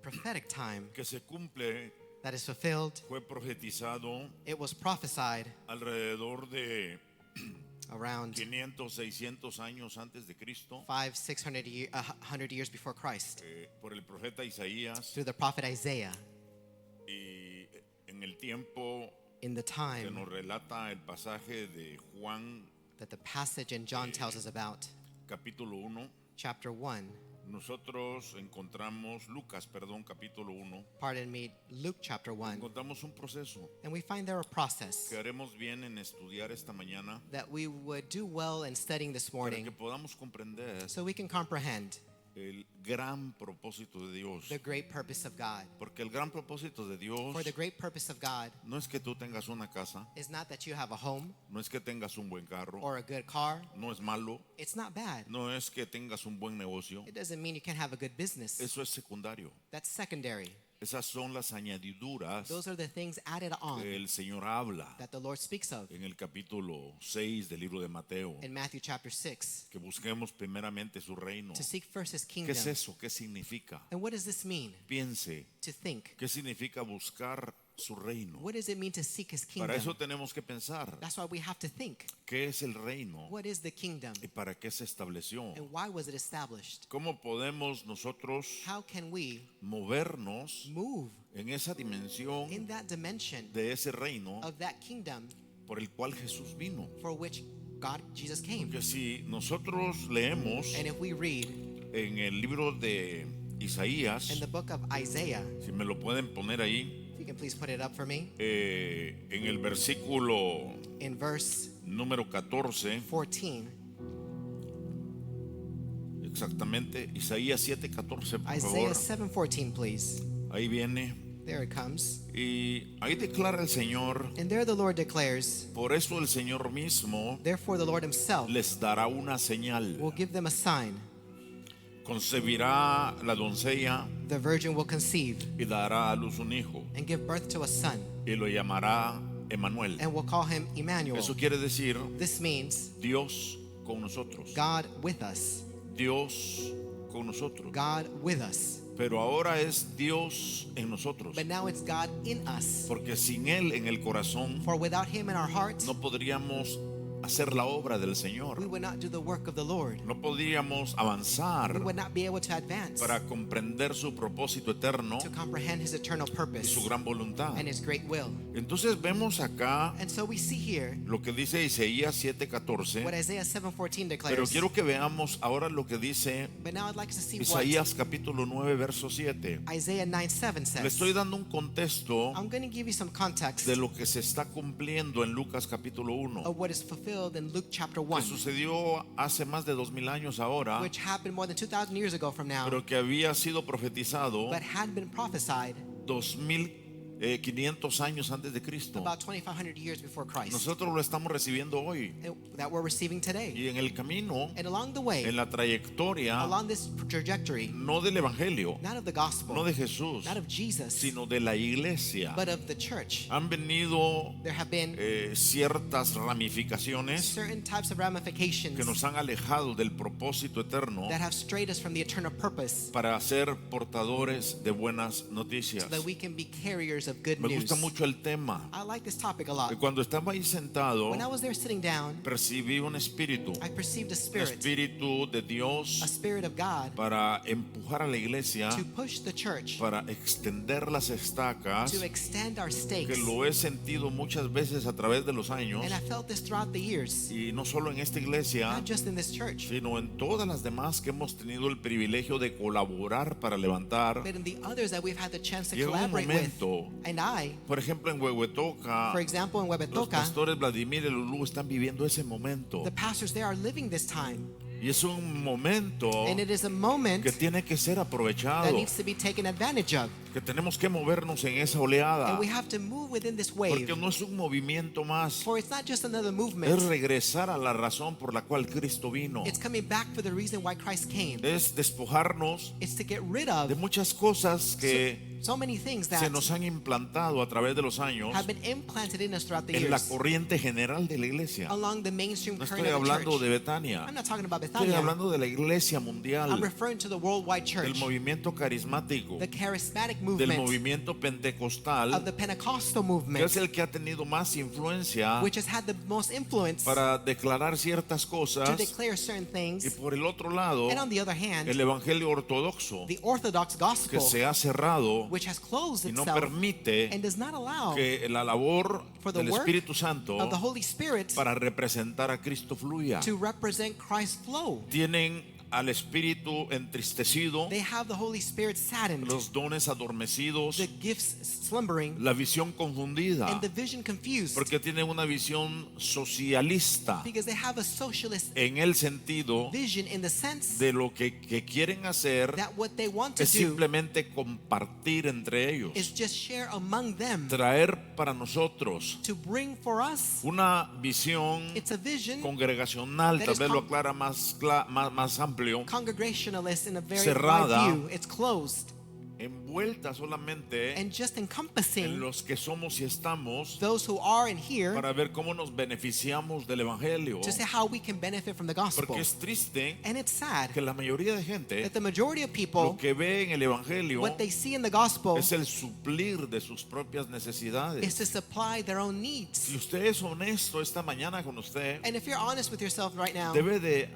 prophetic time que se cumple that is fulfilled. fue profetizado It was prophesied alrededor de around 500, 600 años antes de Cristo 100 years before Christ por el profeta Isaías, through the prophet Isaiah. y en el tiempo In the que time nos relata el pasaje de Juan that the passage in John tells us about, capítulo 1, chapter 1, nosotros encontramos, capítulo 1, pardon me, Luke chapter 1, encontramos un proceso and we find there a process que haremos bien en estudiar esta mañana that we would do well in studying this para que morning podamos comprender so we can comprehend el gran propósito de Dios. the great purpose of God. Porque el gran propósito de Dios For the great purpose of God no es que tú tengas una casa, is not that you have a home no es que tengas un buen carro, or a good car. no es malo, It's not bad. no es que tengas un buen negocio. It doesn't mean you can't have a good business. Eso es secundario. That's secondary. Esas son las añadiduras Those are the things added on que el Señor habla that the Lord speaks of en el capítulo 6 del libro de Mateo. in Matthew chapter 6. Que busquemos primeramente su reino. To seek first His ¿Qué kingdom. es eso? ¿Qué significa? And what does this mean? Piense, To think. ¿qué significa buscar su reino? What does it mean to seek His Para eso kingdom? tenemos que pensar, That's why we have to think. ¿qué es el reino? What is the kingdom? ¿Y para qué se estableció? And why was it established? ¿Cómo podemos nosotros How can we movernos move en esa dimensión in that dimension de ese reino of that kingdom por el cual Jesús vino? for which Jesus came? Porque si nosotros leemos And if we read en el libro de Isaías, in the book of Isaiah, si me lo pueden poner ahí, if you can please put it up for me, en el versículo in verse número 14, 14, exactamente, Isaías 7:14, por Isaiah favor. 7:14, please. Ahí viene. There it comes. Y ahí declara el Señor, And there the Lord declares, por eso el Señor mismo therefore the Lord Himself les dará una señal. will give them a sign. Concebirá la doncella The virgin will conceive y dará a luz un hijo and give birth to a son, y lo llamará Emanuel. and will call him Emmanuel. Eso quiere decir This means Dios con nosotros. God with us. Dios con nosotros. God with us. Pero ahora es Dios en nosotros. But now it's God in us. Porque sin Él en el corazón For without Him in our hearts, no podríamos hacer la obra del we Señor. would not do the work of the Lord. No podríamos avanzar We would not be able to advance para comprender su propósito eterno to comprehend His eternal y purpose su gran voluntad. and His great will. Entonces vemos acá And so we see here lo que dice Isaías 7:14. what Isaiah 7:14 Pero declares. quiero que veamos ahora lo que dice But now I'd like us to see what Isaías capítulo 9 verso 7. Isaiah 9:7 Le says. estoy dando un contexto I'm going to give you some context de lo que se está cumpliendo en Lucas capítulo 1, of what is fulfilled in Luke chapter que 1, sucedió hace más de 2000 años ahora, which happened more than 2,000 years ago from now, pero que había sido profetizado but had been prophesied 2500 años antes de Cristo. about 2,500 years before Christ, Nosotros lo estamos recibiendo hoy. that we're receiving today. Y en el camino, And along the way, en la trayectoria, along this trajectory, no del Evangelio, not of the gospel, no de Jesús, not of Jesus, sino de la iglesia, but of the church, han venido there have been ciertas ramificaciones certain types of ramifications que nos han alejado del propósito eterno that have strayed us from the eternal purpose para ser portadores de buenas noticias. so that we can be carriers of good Me news. gusta mucho el tema. I like this topic a lot. Que cuando estaba ahí sentado, When I was there sitting down, percibí un espíritu, I perceived a un spirit, espíritu de Dios a spirit of God, para empujar a la iglesia, to push the church, para extender las estacas, to extend our que stakes. lo he sentido muchas veces a través de los años, And I felt this throughout the years, y no solo en esta iglesia, not just in this church, sino en todas las demás que hemos tenido el privilegio de colaborar para levantar. but in the others that we've had the chance to Llega un collaborate with. momento, And I, por ejemplo, en Huehuetoca, for example, in los Huehuetoca, pastores Vladimir y Lulú están viviendo ese momento. the pastors there are living this time. Y es un momento And it is a moment que tiene que ser that aprovechado, needs to be taken advantage of. que tenemos que movernos en esa oleada, And we have to move within this wave. porque no es un movimiento más, For it's not just another es movement. regresar a la razón por la cual Cristo vino, It's coming back for the reason why Christ came. es despojarnos It's to get rid de of muchas cosas que So many things se that nos han implantado a través de los años have been implanted in us throughout the en la years corriente general de la iglesia. along the mainstream No current estoy of the hablando church. de Betania, I'm not talking about estoy Bethania. hablando de la iglesia I'm mundial, referring to the worldwide del church, movimiento carismático, the charismatic del movement movimiento of pentecostal, the Pentecostal que movement, es el que ha tenido más influencia which has had the most influence para declarar ciertas to cosas. declare certain Y things. por el otro lado, And on the other hand, el evangelio ortodoxo, the Orthodox que gospel, se ha cerrado which has closed y no itself permite and does not allow que la labor for the del work Espíritu Santo of the Holy Spirit para representar a Cristo fluya. to represent Christ's flow. Tienen al Espíritu entristecido, They have the Holy Spirit saddened, los dones adormecidos, the gifts slumbering, la visión confundida, and the vision confused, porque tienen una visión socialista because they have a socialist en el sentido vision in the sense de lo que quieren hacer that what they want to es do simplemente compartir entre ellos, is just share among them, traer para nosotros to bring for us. una visión It's a vision congregacional, that tal is vez lo aclara más amplio, congregationalist in a very cerrada, wide view. It's closed envuelta solamente and just en encompassing los que somos y estamos, those who are in here para ver cómo nos beneficiamos del evangelio. to see how we can benefit from the gospel. Porque es triste And it's sad que la mayoría de gente that the majority of lo people, que ve en el evangelio what they see in the gospel es el suplir de sus propias is necesidades. to supply their own Si needs. usted es honesto esta mañana con usted, And if you're honest with yourself right now, debe de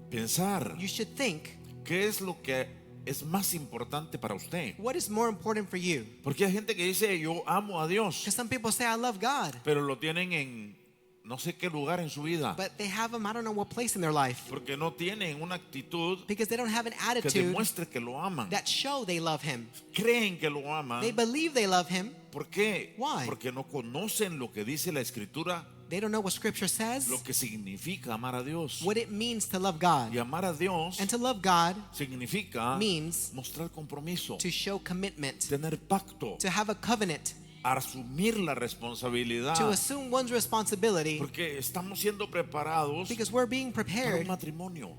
pensar you should think, qué es lo que es más importante para usted. what is more important for you? Porque hay gente que dice yo amo a Dios, Because some people say, I love God, pero lo tienen en no sé qué lugar en su vida, but they have him, I don't know what place in their life, porque no tienen una actitud because they don't have an que attitude demuestre que lo aman. that show they love him. Creen que lo aman. They believe they love him. ¿Por qué? Why? Porque no conocen lo que dice la escritura, They don't know what scripture says, lo que significa amar a Dios. what it means to love God. Y amar a Dios And to love God significa means mostrar compromiso, to show commitment, tener pacto, to have a covenant, asumir la responsabilidad, to assume one's responsibility, porque estamos siendo preparados because we're being para un prepared matrimonio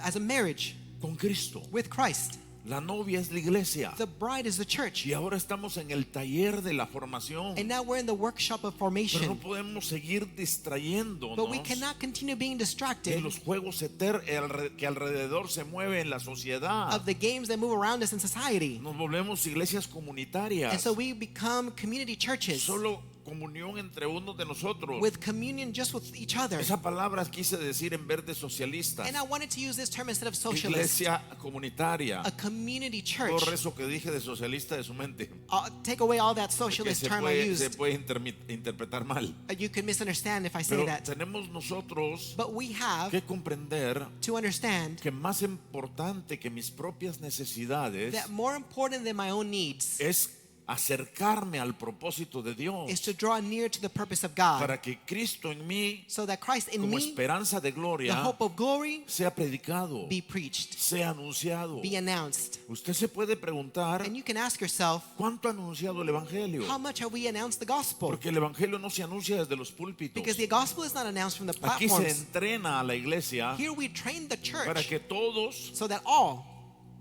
as a marriage con Cristo. with Christ. La novia es la iglesia. The bride is the church. Y ahora estamos en el taller de la formación. And now we're in the workshop of Pero no formation. podemos seguir distrayéndonos But we cannot continue being en distracted los juegos que alrededor se mueve en la sociedad. of the games that move around us in society. Nos volvemos iglesias And comunitarias. so we become community churches Solo comunión entre unos de nosotros. with communion just with each other. Esa palabra quise decir en vez de socialistas. And I wanted to use this term instead of socialist, Iglesia comunitaria. a community Todo church. eso que dije de socialista de su mente. Take away all that Que socialist se term I se used. puede interpretar mal. You could misunderstand if I say Pero that. tenemos nosotros But we have que comprender to understand que más importante que mis propias necesidades that more important than my own needs es acercarme al propósito de Dios is to draw near to the purpose of God, para que Cristo en mí, so that Christ in como me, esperanza de the gloria, hope of glory, sea predicado, be preached, sea anunciado. be announced. Usted se puede preguntar And you can ask yourself, cuánto ha anunciado el Evangelio, how much have we announced the gospel? porque el Evangelio no se anuncia desde los púlpitos. Because the gospel is not announced from the Aquí se platforms. entrena a la iglesia Here we train the para church que todos so that all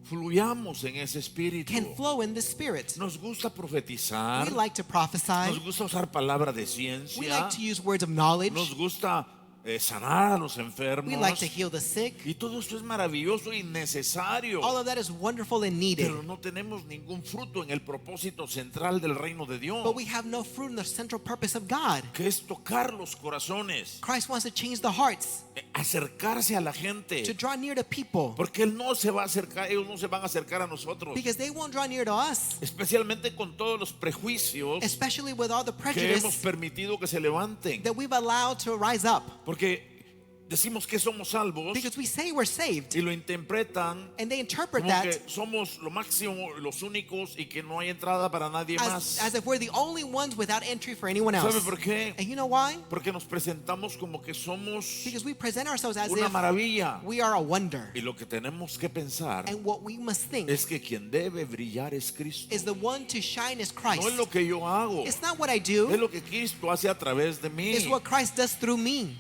fluyamos en ese espíritu. can flow in the Spirit. Nos gusta profetizar, We like to nos prophesy. gusta usar palabras de We ciencia, like to use words of knowledge. nos gusta sanar a los We enfermos, like to heal the sick. y todo esto es maravilloso y necesario, All of that is wonderful and needed. pero no tenemos ningún fruto en el propósito central del reino de Dios, But we have no fruit in the central purpose of God. que es tocar los corazones, Christ wants to change the hearts, acercarse a la to gente, draw near to people, porque Él no se va a acercar, ellos no se van a acercar a nosotros, because they won't draw near to us, especialmente con todos los prejuicios especially with all the que hemos prejudice permitido que se levanten, that we've allowed to rise up. porque decimos que somos salvos Because we say we're saved, y lo interpretan and they interpret como that que somos lo máximo, los únicos y que no hay entrada para nadie más. as if we're the only ones without entry for anyone else. ¿Sabe por qué? And you know why? Porque nos presentamos como que somos Because we present ourselves as una if maravilla. we are a wonder. Y lo que tenemos que pensar And what we must think es que quien debe brillar es Cristo. is the one to shine is No Christ. es lo que yo hago, It's not what I es do, lo que Cristo hace a través de mí. it's what Christ does through me.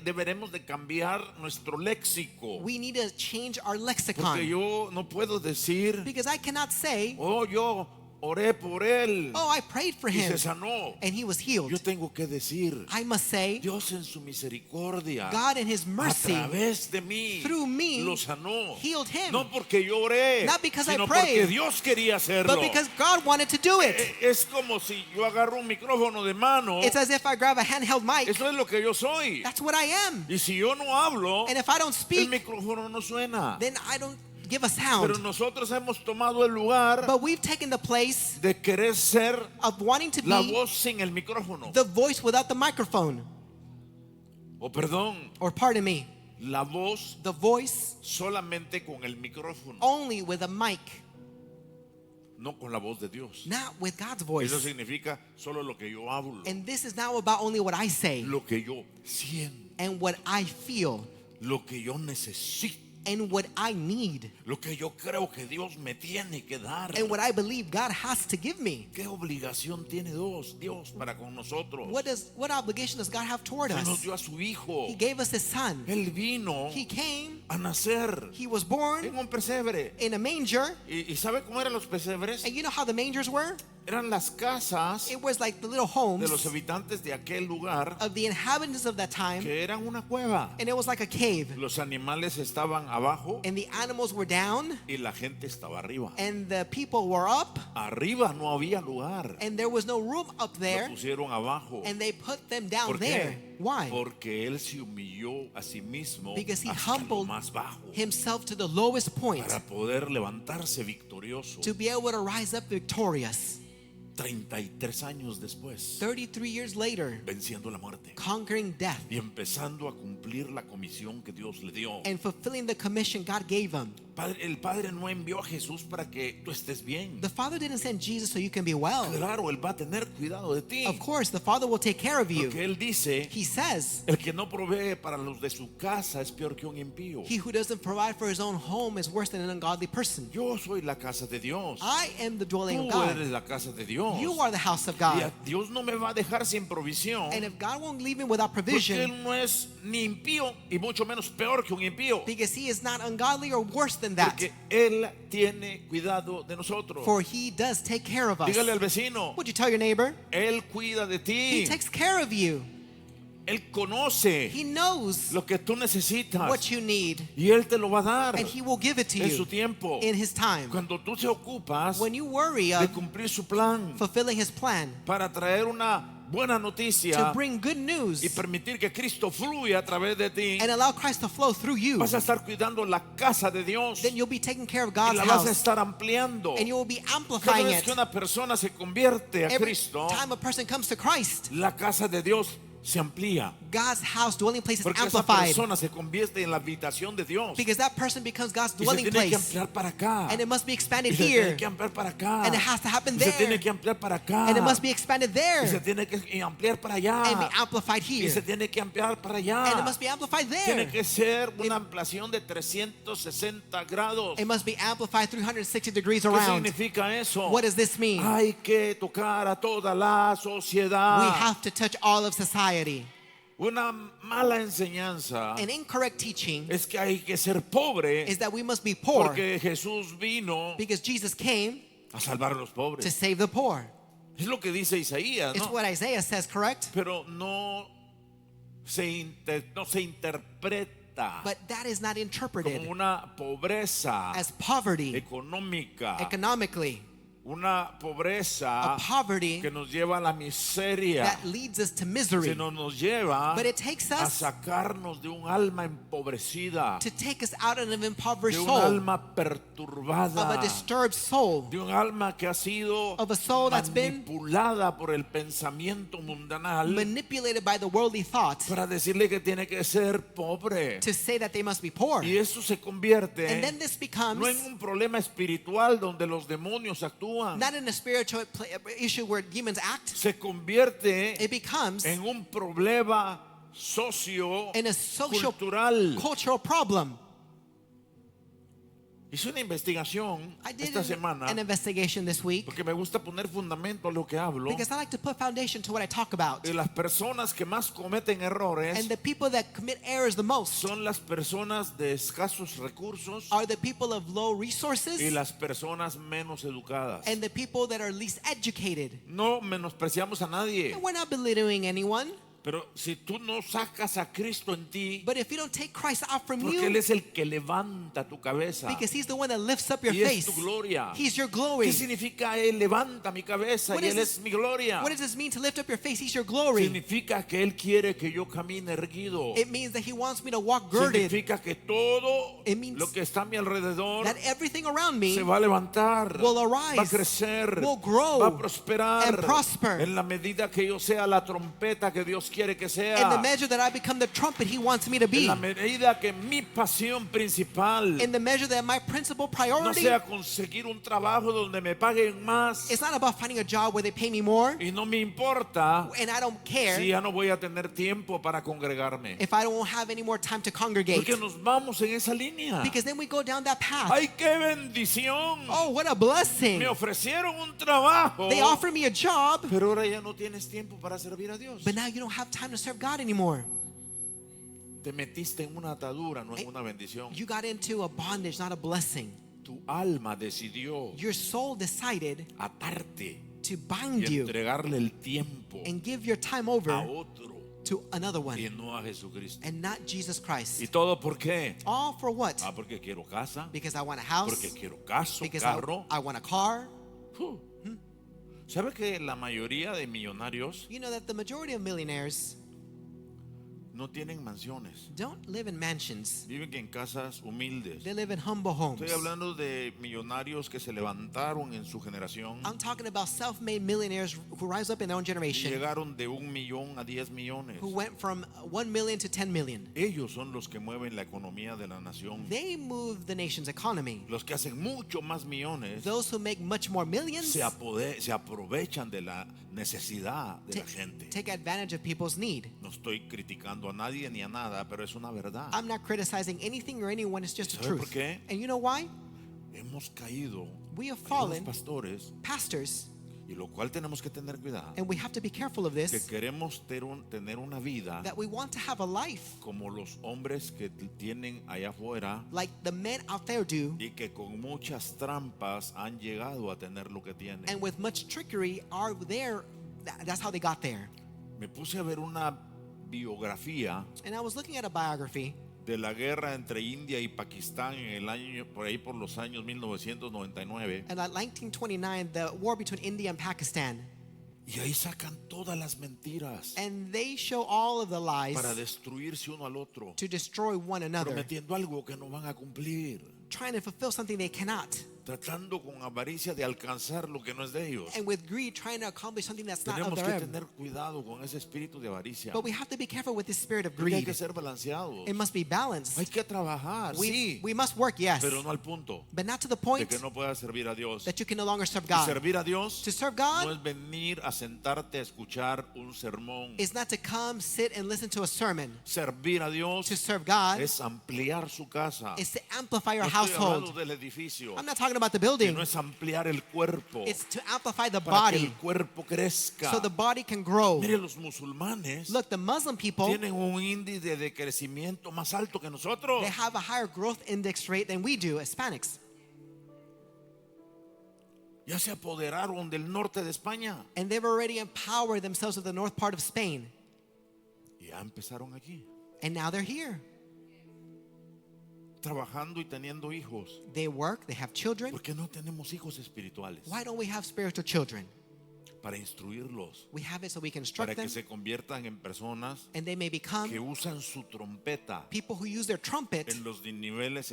Deberemos de cambiar nuestro léxico. We need to change our Porque lexicon. yo no puedo decir, Because I cannot say, oh, yo oré por él Oh, I prayed for y him se sanó. and he was healed. Yo tengo que decir, I must say, Dios en su misericordia, God in his a mercy, través de mí, through me, lo sanó. healed him. No porque yo oré, Not because I sino prayed, porque Dios quería hacerlo. but because God wanted to do it. Es como si yo agarro un micrófono de mano. It's as if I grab a handheld mic. Eso es lo que yo soy. That's what I am. Y si yo no hablo, And if I don't el speak, micrófono no suena. then I don't give a Pero sound. nosotros hemos tomado el lugar But we've taken the place de querer ser of wanting to la be voz sin el micrófono. the voice without the microphone. O perdón, Or pardon me, la voz the voice solamente con el micrófono, only with a mic, no con la voz de Dios. not with God's Eso voice. significa solo lo que yo hablo, And this is now about only what I say lo que yo siento, and what I feel lo que yo necesito, and what I need lo que yo creo que Dios me tiene que dar. and what I believe God has to give me. ¿Qué obligación tiene Dios para con nosotros? What obligation does God have toward Se nos us? dio a su Hijo. He gave us his son. Él vino He came, a nacer he was born en un pesebre. in a manger. ¿Y sabe cómo eran los pesebres? And you know how the mangers were? Eran las casas It was like the little de los homes habitantes de aquel lugar of the inhabitants of that time, que eran una cueva. and it was like a cave. Los animales estaban abajo And the animals were down, y la gente estaba arriba. and the people were up, Arriba no había lugar. and there was no room up Lo there, pusieron abajo. and they put them down ¿Por there. qué? Why? Porque él se humilló a sí mismo Because he hasta lo humbled más bajo himself to the lowest point para poder levantarse victorioso. to be able to rise up victorious. 33 años después, 33 years later, venciendo la muerte conquering death y empezando a cumplir la comisión que Dios le dio. and fulfilling the commission God gave him. El Padre no envió a Jesús para que tú estés bien. The Father didn't send Jesus so you can be well. Claro, Él va a tener cuidado de ti. Of course, the Father will take care of you. Porque Él dice, He says, el que no provee para los de su casa es peor que un impío. he who doesn't provide for his own home is worse than an ungodly person. Yo soy la casa de Dios. I am the dwelling of Tú God. eres la casa de Dios. You are the house of Y God. a Dios no me va a dejar sin provisión. And if God won't leave me without Porque provision, Él no es ni impío y mucho menos peor que un impío. because he is not ungodly or worse than that, Porque Él tiene cuidado de nosotros. for he does take care of us. Dígale al vecino, Would you tell your neighbor? Él cuida de He ti. takes care of you. Él conoce He knows lo que tú necesitas. what you need, Y Él te lo va a dar and he will give it to en su you tiempo. in his time. Cuando tú te ocupas When you worry de of cumplir su plan fulfilling his plan para traer una buena to noticia bring good news y permitir que Cristo fluya a través de ti, and allow Christ to flow through you, vas a estar cuidando la casa de Dios then you'll be taking care of y God's la vas a house, estar ampliando. and you will be Cada amplifying vez it. que una persona se convierte a Every Cristo, time a person comes to Christ, la casa de Dios se amplía. God's house dwelling place is Porque esa amplified, persona se convierte en la habitación de Dios. because that person becomes God's Y se dwelling tiene que place, ampliar para acá. and it must be expanded Y se tiene here, que ampliar para acá. and it has to happen Y se there, tiene que ampliar para acá. and it must be expanded Y se there, tiene que ampliar para allá. and be amplified Y here, se tiene que ampliar para allá. and it must be amplified Tiene there. que ser una ampliación de 360 grados. It must be amplified 360 degrees ¿Qué around. significa eso? What does this mean? Hay que tocar a toda la We sociedad. have to touch all of society. Una mala enseñanza An incorrect teaching es que hay que ser pobre is that we must be poor, porque Jesús vino because Jesus came a salvar a los to pobres. save the poor. Es lo que dice Isaías, It's ¿no? what Isaiah says, correct? Pero no se interpreta But that is not como interpreted una pobreza as poverty económica, economically, una pobreza a poverty que nos lleva a la miseria, that leads us to misery, sino nos lleva but it takes a us sacarnos de un alma empobrecida, to take us out of an impoverished de un soul, alma of perturbada, a disturbed soul, de un alma que ha sido of a soul that's been manipulada por el pensamiento mundanal manipulated by the worldly thought para decirle que tiene que ser pobre. to say that they must be poor. Y eso se convierte And then this becomes no en un problema espiritual donde los demonios actúan, not in a spiritual issue where demons act. se convierte It becomes en un problema in a social socio-cultural. cultural problem. Hice una investigación I did esta semana an investigation this week porque me gusta poner fundamento a lo que hablo. because I like to put foundation to what I talk about. Y las personas que más cometen errores And the people that commit errors the most son las personas de escasos recursos are the people of low y resources las personas menos educadas. and the people that are least educated. No menospreciamos a nadie, And we're not belittling anyone, pero si tú no sacas a Cristo en ti, but if you don't take Christ out from porque Él you, es el que levanta tu cabeza because He's the one that lifts up your y es face, tu gloria. He's your ¿Qué glory. significa Él levanta mi cabeza What y is Él this- es mi gloria? What does this mean to lift up your face? He's your glory. Significa que Él quiere que yo camine erguido. It means that He wants me to walk girded, Significa que todo It means lo que está a mi alrededor that everything around me se va a levantar, will va a arise, crecer, will grow, va a prosperar and prosper. en la medida que yo sea la trompeta que Dios quiere que in sea, the measure that I become the trumpet He wants me to en be, la medida que mi pasión principal in the measure that my principal no priority sea conseguir un trabajo donde me paguen más it's not about finding a job where they pay me more, y no me importa and I don't care si ya no voy a tener tiempo para congregarme, if I don't have any more time to congregate, porque nos vamos en esa línea. because then we go down that path. ¡Ay, qué bendición! Oh, what a blessing! Me ofrecieron un trabajo, They offer me a job, pero ahora ya no tienes tiempo para servir a Dios. but now you don't have time to serve God anymore. Te metiste en una atadura, no en una bendición. You got into a bondage, not a blessing. Tu alma decidió Your soul decided atarte to y bind you entregarle el tiempo and give your time a over otro to another y one no a Jesucristo. and not Jesus ¿Y Christ. todo por qué? All for what? Ah, porque quiero casa, Because I want a house, porque quiero caso, because carro. I want a car. ¿Sabe que la mayoría de millonarios You know that the majority of millionaires no tienen mansiones? don't live in mansions. Viven en casas humildes. They live in humble homes. Estoy hablando de millonarios que se levantaron en su generación I'm talking about self-made millionaires who rise up in their own y generation, llegaron de 1 millón a 10 millones. who went from 1 million to 10 million. Ellos son los que mueven la economía de la nación. They move the nation's economy. Los que hacen mucho más millones Those who make much more millions se aprovechan de la necesidad de la gente. take advantage of people's need. No estoy criticando a nadie ni a nada, pero es una verdad. I'm not criticizing anything or anyone, it's just the ¿Sabe por truth. qué? And you know why? Hemos caído We have algunos fallen pastores, pastors, y lo cual tenemos que tener cuidado, and we have to be careful of que this, queremos tener una vida that we want to have a life como los hombres que tienen allá afuera like the men out there do, y que con muchas trampas han llegado a tener lo que tienen. and with much trickery are there. That's how they got there. Me puse a ver una biografía And I was looking at a biography de la guerra entre India y Pakistán en el año, por ahí por los años 1999, and at 1929, the war between India and Pakistan, y ahí sacan todas las mentiras and they show all of the lies para destruirse uno al otro, to destroy one another, prometiendo algo que no van a cumplir, trying to fulfill something they cannot, tratando con avaricia de alcanzar lo que no es de ellos. and with greed trying to accomplish something that's not of Tenemos que their own. tener cuidado con ese espíritu de avaricia, But we have to be careful with this spirit of porque hay greed. que ser balanceados, It must be balanced. hay que trabajar, sí, We must work, yes, pero no al punto but not to the de point que no puedas servir a Dios. that you can no longer serve Y God. servir a Dios To serve no God es venir a sentarte a escuchar un sermón. is not to come, sit, and listen to a sermon. Servir a Dios To serve God es ampliar su casa. is to amplify your No estoy hablando household. del edificio, I'm not talking about the building. sino es ampliar el cuerpo It's to amplify the para que body el cuerpo crezca. so the body can grow. Mire, los musulmanes Look, the Muslim people, tienen un índice de crecimiento más alto que nosotros. they have a higher growth index rate than we do, Hispanics. Ya se apoderaron del norte de España And they've already empowered themselves with the north part of Spain. y ya empezaron aquí, And now they're here. trabajando y teniendo hijos. They work, they have children. ¿Por qué no tenemos hijos espirituales Why don't we have spiritual children? para instruirlos, We have it so we can para instruct que them, se conviertan en personas and they may que become usan su trompeta people who use their trumpet en los niveles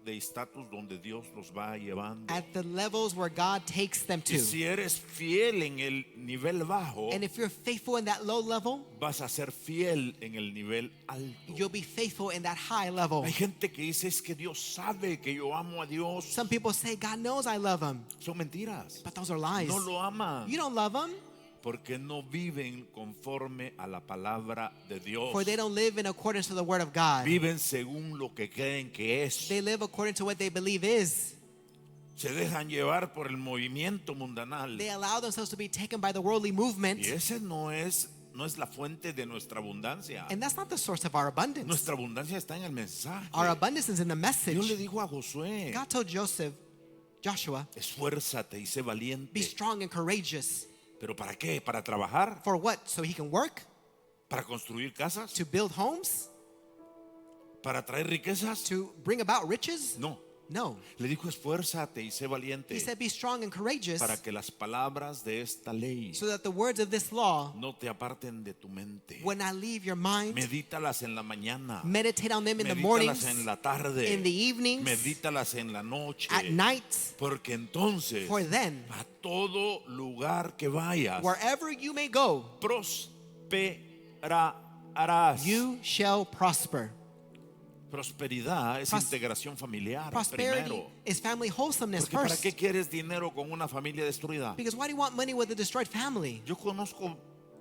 de estatus donde Dios los va llevando? at the levels where God takes them Y to. si eres fiel en el nivel bajo, And if you're faithful in that low level, vas a ser fiel en el nivel alto. you'll be faithful in that high level. Hay gente que dice es que Dios sabe que yo amo a Dios. Some people say, God knows I love him. Son mentiras. But those are lies. No lo aman. You don't love him. Porque no viven conforme a la palabra de Dios. For they don't live in accordance to the word of God. Viven según lo que creen que es. They live according to what they believe is. Se dejan llevar por el movimiento mundanal. They allow themselves to be taken by the worldly movement. Y ese no es la fuente de nuestra abundancia. And that's not the source of our abundance. Nuestra abundancia está en el mensaje. Our abundance is in the Dios le message. dijo a Josué, God told Joshua, esfuérzate y sé be valiente. strong and courageous. ¿Pero para qué? ¿Para trabajar? For what? So he can work? ¿Para construir casas? To build homes? ¿Para traer riquezas? To bring about riches? No. No. Le dijo esfuérzate y sé valiente He said, be strong and courageous para que las palabras de esta ley so that the words of this law, no te aparten de tu mente. when I leave your mind, Medítalas en la mañana. meditate on them in the Medítalas mornings, en la tarde. in the evenings, Medítalas en la noche. at nights, Porque entonces for then, a todo lugar que vayas wherever you may go, prosperarás. you shall prosper. Prosperidad es integración familiar Prosperity primero. is family wholesomeness Porque ¿para first. qué quieres dinero con una familia destruida? Because why do you want money with a destroyed family? Yo conozco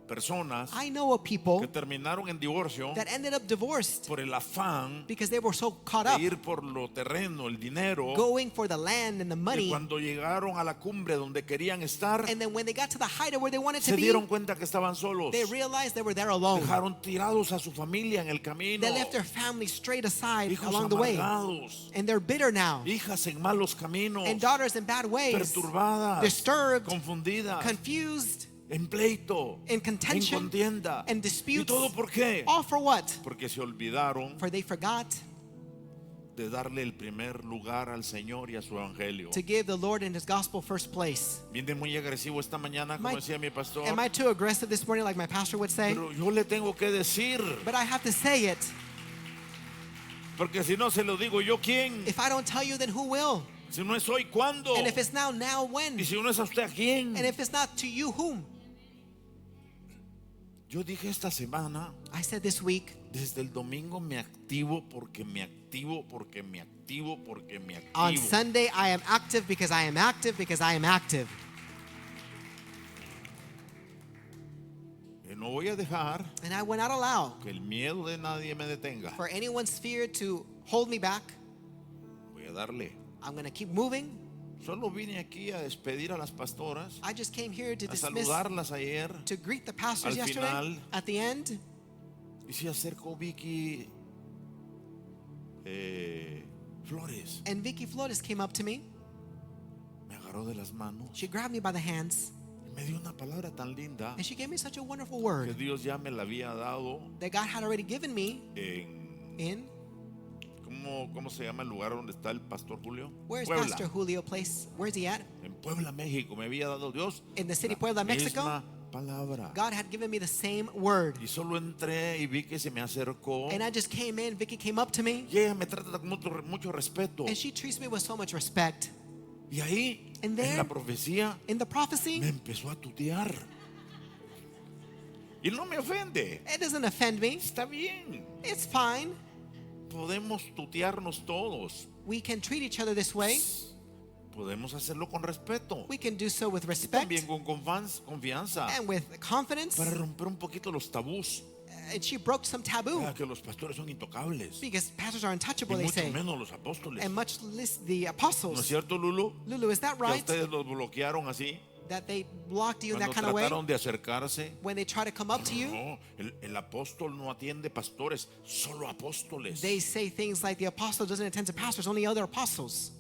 personas I know of que people terminaron en divorcio that ended up divorced por el afán because they were so caught de up ir por lo terreno, el dinero, going for the land and the que money. cuando llegaron a la cumbre donde querían estar, And then when they got to the height of where they wanted se to be, dieron cuenta que estaban solos. they realized they were there alone. Dejaron tirados a su familia en el camino. They left their family straight aside Hijos along the way. amargados, And they're bitter now. hijas en malos caminos, And daughters in bad ways, perturbadas, disturbed, confundidas, confused, en pleito, in en contention, contienda. and ¿Y disputes. todo por qué? All for what? Porque se olvidaron For they forgot de darle el primer lugar al Señor y a su evangelio. to give the Lord and His gospel first place. Viene muy agresivo esta mañana, como Am I- decía mi pastor. Am I too aggressive this morning, like my pastor would say? Pero yo le tengo que decir, But I have to say it. porque si no se lo digo yo, ¿quién? If I don't tell you, then who will? Si no es hoy, ¿cuándo? And if it's now, when? Y si no es a usted, ¿a quién? And if it's not to you, whom? Yo dije esta semana, I said this week, desde el domingo me activo porque me activo, porque me activo, porque me on activo. Sunday I am active because I am active because I am active. Y no voy a dejar And I will not allow que el miedo de nadie me detenga. for anyone's fear to hold me back. Voy a darle. I'm going to keep moving. Solo vine aquí a despedir a las pastoras, I just came here to a dismiss, saludarlas ayer. to greet the pastors Al yesterday. final. At the end, Y se acercó Vicky Flores. and Vicky Flores came up to me. Me agarró de las manos She grabbed me by the hands y me dio una palabra tan linda and she gave me such a wonderful que word Dios ya me la había dado that God had already given me en in. ¿cómo se llama el lugar donde está el pastor Julio? Where's Puebla. Pastor Julio place? Where's he at? En Puebla, México, me había dado Dios In the city la Puebla, Mexico? misma palabra. God had given me the same word. Y solo entré y vi que se me acercó. And I just came in. Vicky came up to me Y ella me trata con mucho respeto. and she treats me with so much respect. Y ahí, And en there- la profecía, In the prophecy, me empezó a tutear. Y no me ofende. it doesn't offend me. Está bien. It's fine. Podemos tutearnos todos. We can treat each other this way. Podemos hacerlo con respeto. We can do so with Y respect también con confianza. and with confidence. Para romper un poquito los tabús. And she broke some taboo Que los pastores son intocables. because pastors are Y untouchable, they mucho say, menos los apóstoles. and much less the ¿No es apostles. cierto, Lulu? Lulu, is that Que a right? ustedes los bloquearon así. That they blocked you in that Cuando kind of way trataron de acercarse. when they try to come up to you? No, el apóstol no atiende pastores, solo apóstoles. They say things like the apostle doesn't attend to pastors, only other apostles.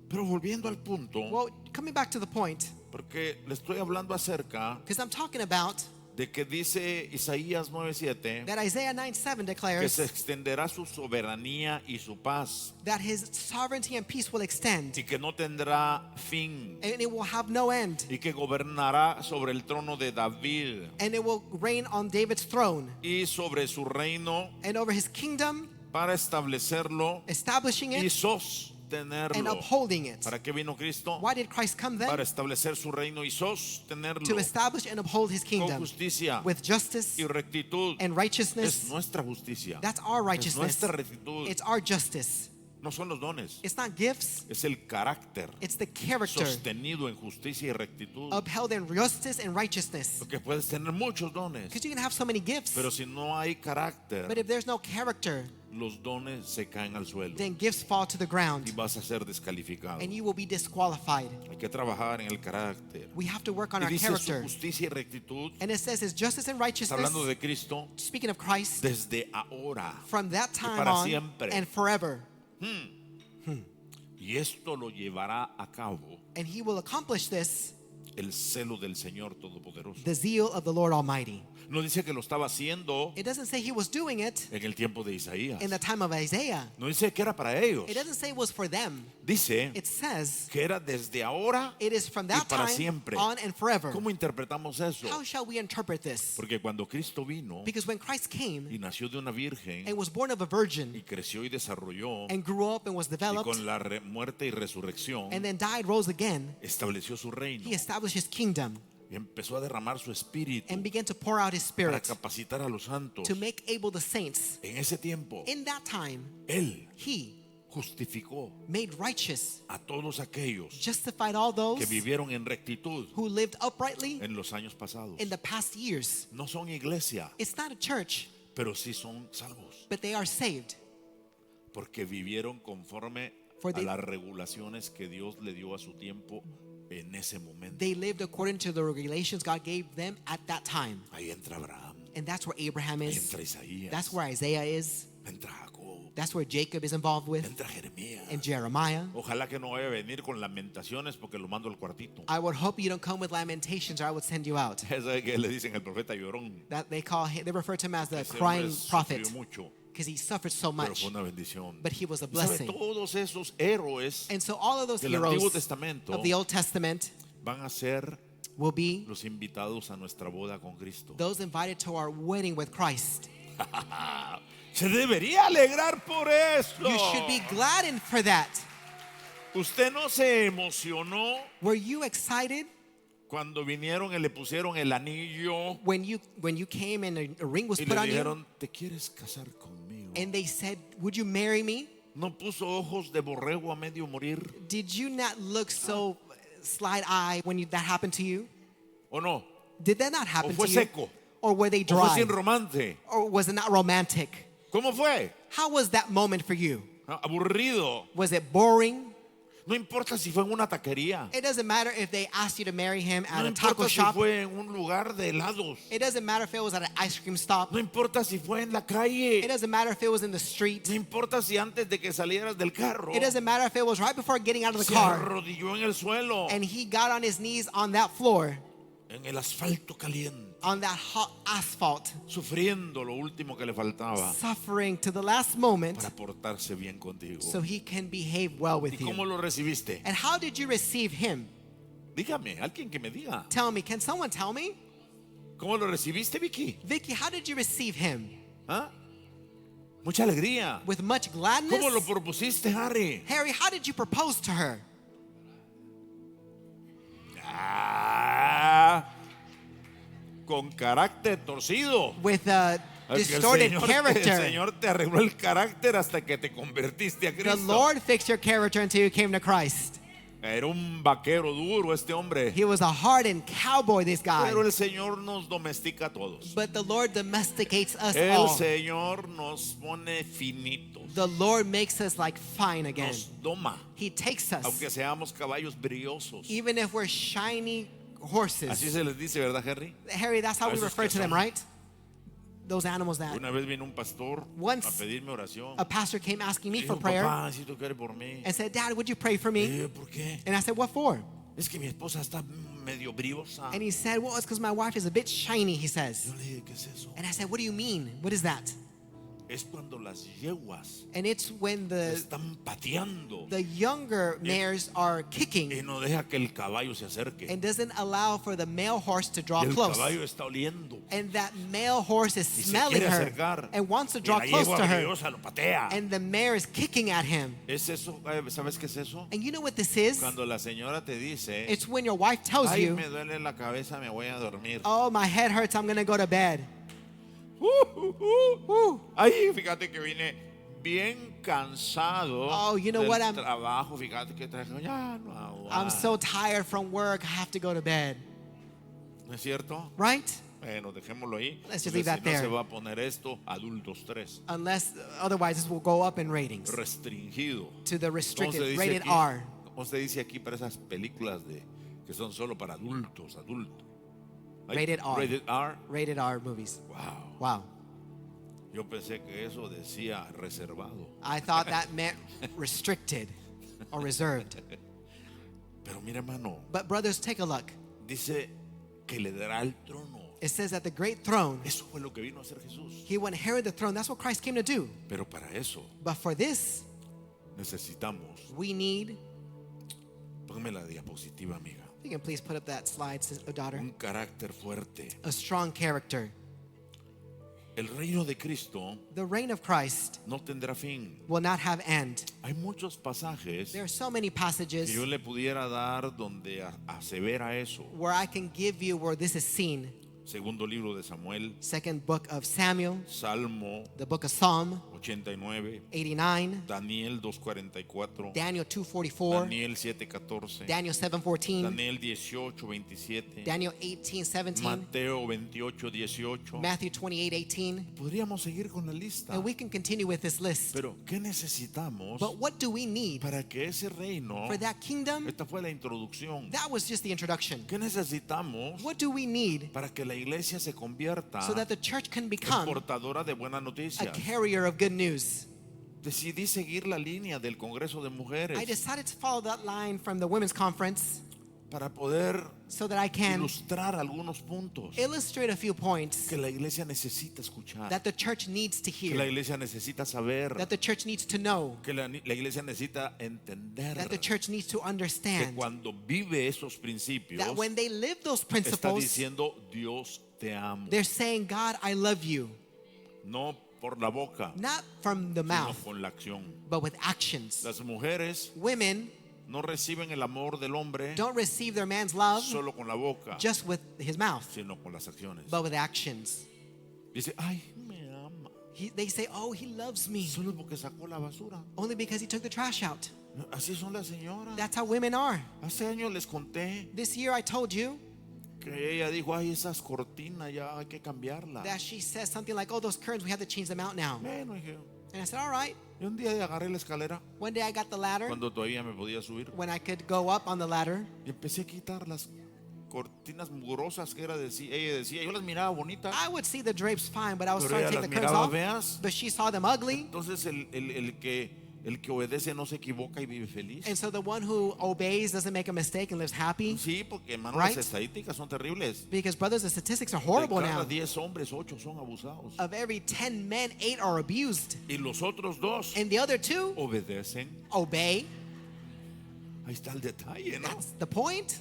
Pero volviendo al punto, Well, coming back to the point, porque le estoy hablando acerca because I'm talking about de que dice Isaías 9:7 that Isaiah 9:7 que declares se extenderá su soberanía y su paz that his sovereignty and peace will extend y que no tendrá fin and it will have no end y que gobernará sobre el trono de David and it will reign on David's throne y sobre su reino and over his kingdom, para establecerlo establishing y it and sostenerlo. upholding it. ¿Para qué vino Cristo? Why did Christ come Para then? establecer su reino y sostenerlo To establish and uphold his con kingdom justicia with justice y rectitud. and Es righteousness. nuestra justicia. That's our Es righteousness. nuestra rectitud. It's our justice. No son los dones, It's not gifts. es el carácter It's the character sostenido en justicia y rectitud. upheld in justice and righteousness. Porque puedes tener muchos dones, Because you can have so many gifts, pero si no hay but carácter, if there's no character, los dones se caen al suelo then gifts fall to the y ground vas a ser descalificado. and you will be disqualified. Hay que trabajar en el carácter. We have to work on Y our dice su character. justicia y rectitud, And it says it's justice and está righteousness, hablando de Cristo, speaking of Christ, desde ahora. from that time para on siempre. and forever. Y esto lo llevará a cabo And he will accomplish this, el celo del Señor Todopoderoso. the zeal of the Lord Almighty. No dice que lo estaba haciendo It doesn't say he was doing it en el tiempo de Isaías. in the time of Isaiah. No dice que era para ellos. It doesn't say it was for them. Dice It says que era desde ahora it is from y that para time siempre. on and forever. ¿Cómo interpretamos eso? How shall we interpret this? Porque cuando Cristo vino Because when Christ came y nació de una virgen and was born of a virgin y creció y desarrolló and grew up and was y developed con la muerte y resurrección and then died, rose again, estableció su reino he established his kingdom y empezó a derramar su espíritu and began to pour out his para spirit capacitar a los santos. to make able the saints. En ese tiempo, In that time, Él he justificó made righteous, a todos aquellos justified all those que vivieron en rectitud who lived uprightly en los años pasados. in the past years. No son iglesia, It's not a church, pero sí son salvos, but they are saved. porque vivieron conforme For a they- las regulaciones que Dios le dio a su tiempo en ese momento. They lived according to the regulations God gave them at that time. Ahí entra Abraham, And that's where Abraham ahí is. entra Isaías, That's where Isaiah is. entra Jacob, That's where Jacob is involved with. entra Jeremías. And Jeremiah. Ojalá que no vaya a venir con lamentaciones porque lo mando al cuartito. I would hope you don't come with lamentations or I would send you out. ¿Sabe qué le dicen al profeta llorón? That they refer to him as the Ese hombre crying sufrió prophet mucho, because he suffered so pero much. fue una bendición. But he was a Y sabe, blessing. todos esos héroes And so all of those del Antiguo heroes Testamento of the Old Testament van a ser will be los invitados a nuestra boda con Cristo. those invited to our wedding with Christ. Se debería alegrar por eso. You should be gladdened for that. ¿Usted no se emocionó Were you excited cuando vinieron y le pusieron el anillo when you came and a ring was y put le on you dijeron, ¿te quieres casar conmigo? and they said, "Would you marry me?" ¿No puso ojos de borrego a medio morir? Did you not look so slide-eyed when that happened to you? ¿O no? Did that not happen fue to you? seco? Or were they ¿O fue dry? sin romance? Or was it not romantic? ¿Cómo fue? How was that moment for you? Aburrido. Was it boring? No importa si fue en una taquería. It doesn't matter if they asked you to marry him at No a taco importa si shop. fue en un lugar de helados. It doesn't matter if it was at an ice cream stop. No importa si fue en la It calle. doesn't matter if it was in the street. No importa si antes de que salieras del carro It doesn't matter if it was right before getting out of the se car arrodilló en el suelo, and he got on his knees on that floor, en el asfalto caliente, on that hot asphalt, sufriendo lo último que le faltaba suffering to the last moment para portarse bien contigo. so he can behave well ¿Y with cómo you. lo recibiste? And how did you receive him? Dígame, alguien que me diga. Tell me, can someone tell me? ¿Cómo lo recibiste, Vicky? Vicky, how did you receive him? ¿Ah? Mucha alegría. With much ¿Cómo lo gladness? propusiste, Harry? Harry, how did you propose to her? Ah, con carácter torcido. With a El distorted el character. Señor te arregló el carácter hasta que te convertiste a The Cristo. Lord fixed your character until you came to Christ. Era un vaquero duro este hombre. He was a hardened cowboy, this guy. Pero el Señor nos domestica a todos. But the Lord domesticates us El all. Señor nos pone finitos. The Lord makes us like fine again. Nos doma. He takes us, Aunque seamos caballos brillosos. even if we're shiny Así horses. se les dice, ¿verdad, Harry? Harry, that's how we Esos refer que to them, son- right? Those animals that Una vez vino un pastor Once a pedirme oración. a pastor came asking me Dijo, for prayer papá, necesito que ore por mí. and said, "Dad, would you pray for me?" ¿Por qué? And I said, "What for?" Es que mi esposa está medio briosa. And he said, "Well, it's because my wife is a bit shiny," he says. Yo le dije, ¿qué es eso? And I said, "What do you mean? What is that?" Es cuando las yeguas And it's when están pateando the younger mares are y kicking no deja que el caballo se acerque. and doesn't allow for the male horse to draw Y el close. caballo está oliendo. And that male horse is Y se smelling quiere her acercar. and wants to Y draw la close yegua to her. briosa lo patea. And the mare is kicking at him. Es eso, ¿sabes qué es eso? And you know what this is? Cuando la señora te dice, It's when your wife tells ay, you, me duele la cabeza, me voy a dormir. "Oh, my head hurts, I'm going to go to bed." Ay, fíjate que vine bien cansado Oh, you know del what? trabajo. Fíjate que ya no I'm aguanto. so tired from work, I have to go to bed. ¿No es cierto? Right? Bueno, dejémoslo ahí. Let's just Porque leave that si no there. se va a poner esto adultos 3, Unless, otherwise, this will go up in ratings restringido. to the ¿Cómo restricted, se dice rated aquí? R. ¿Cómo se dice aquí para esas películas que son solo para adultos? Ay, Rated R. Rated R. Rated R movies. Wow. Wow. Yo pensé que eso decía reservado. I thought that meant restricted or reserved. Pero mira, hermano, But brothers, take a look. dice que le dará el trono. It says that the great throne, Eso fue lo que vino a hacer Jesús. he will inherit the throne. That's what Christ came to do. Pero para eso But for this, necesitamos. we need, Póngame la diapositiva, amiga. you can please put up that slide, daughter. Un carácter fuerte. A strong character. El reino de Cristo The reign of Christ no tendrá fin. will not have end. Hay muchos pasajes There are so many que passages yo le pudiera dar donde asevera eso. where I can give you where this is seen. Segundo libro de Samuel, Second book of Samuel, Salmo the book of Psalm 89, 89, Daniel 2:44, Daniel 2:44, Daniel 7:14, Daniel 7:14, Daniel 18:27, Daniel 18:17, Mateo 28:18. Matthew 28:18, Podríamos seguir con la lista. and we can continue with this list. Pero ¿qué necesitamos But what do we need para que ese reino? for that kingdom? Esta fue la introducción. That was just the introduction. ¿Qué necesitamos What do we need para que la iglesia se convierta so that the church can en become portadora de buenas a noticias? carrier of good news? Decidí seguir la línea del Congreso de Mujeres I decided to follow that line from the women's conference para poder so that I can ilustrar algunos puntos illustrate a few points que la iglesia necesita escuchar, that the church needs to que la hear, iglesia necesita saber, that the church needs to know, que la iglesia necesita entender that the church needs to que understand, cuando vive esos principios that when they live those está principles, diciendo Dios te amo, they're saying, God, I love you, no por la boca, not from the sino mouth, con la acción. but with actions. Las mujeres Women no reciben el amor del hombre don't receive their man's love solo con la boca, just with his mouth, sino con las acciones. but with actions. Dice, ay, me ama, They say, oh, he loves me, solo porque sacó la basura. only because he took the trash out. Así son las señoras. That's how women are. Hace años les conté This year I told you que ella dijo, ay, esas cortinas ya hay que cambiarlas. that she says something like, oh, those curtains, we have to change them out now. Bueno, dije, And I said, all right. y un día agarré la escalera One day I got the ladder cuando todavía me podía subir when I could go up on the ladder, y empecé a quitar las cortinas mugrosas que ella decía, yo las miraba bonitas, I would see the drapes fine, but I was pero starting to ella take las the curtains miraba off. feas. But she saw them ugly. Entonces el que obedece no se equivoca y vive feliz. And so the one who obeys doesn't make a mistake and lives happy. Sí, porque hermano, Right? las estadísticas son terribles. Because brothers, the statistics are De horrible cada now. 10 hombres, 8 son abusados. Of every 10 men, 8 are abused. Y los otros 2 And the other 2 obedecen. obey. Ahí está el detalle, ¿no? That's the point.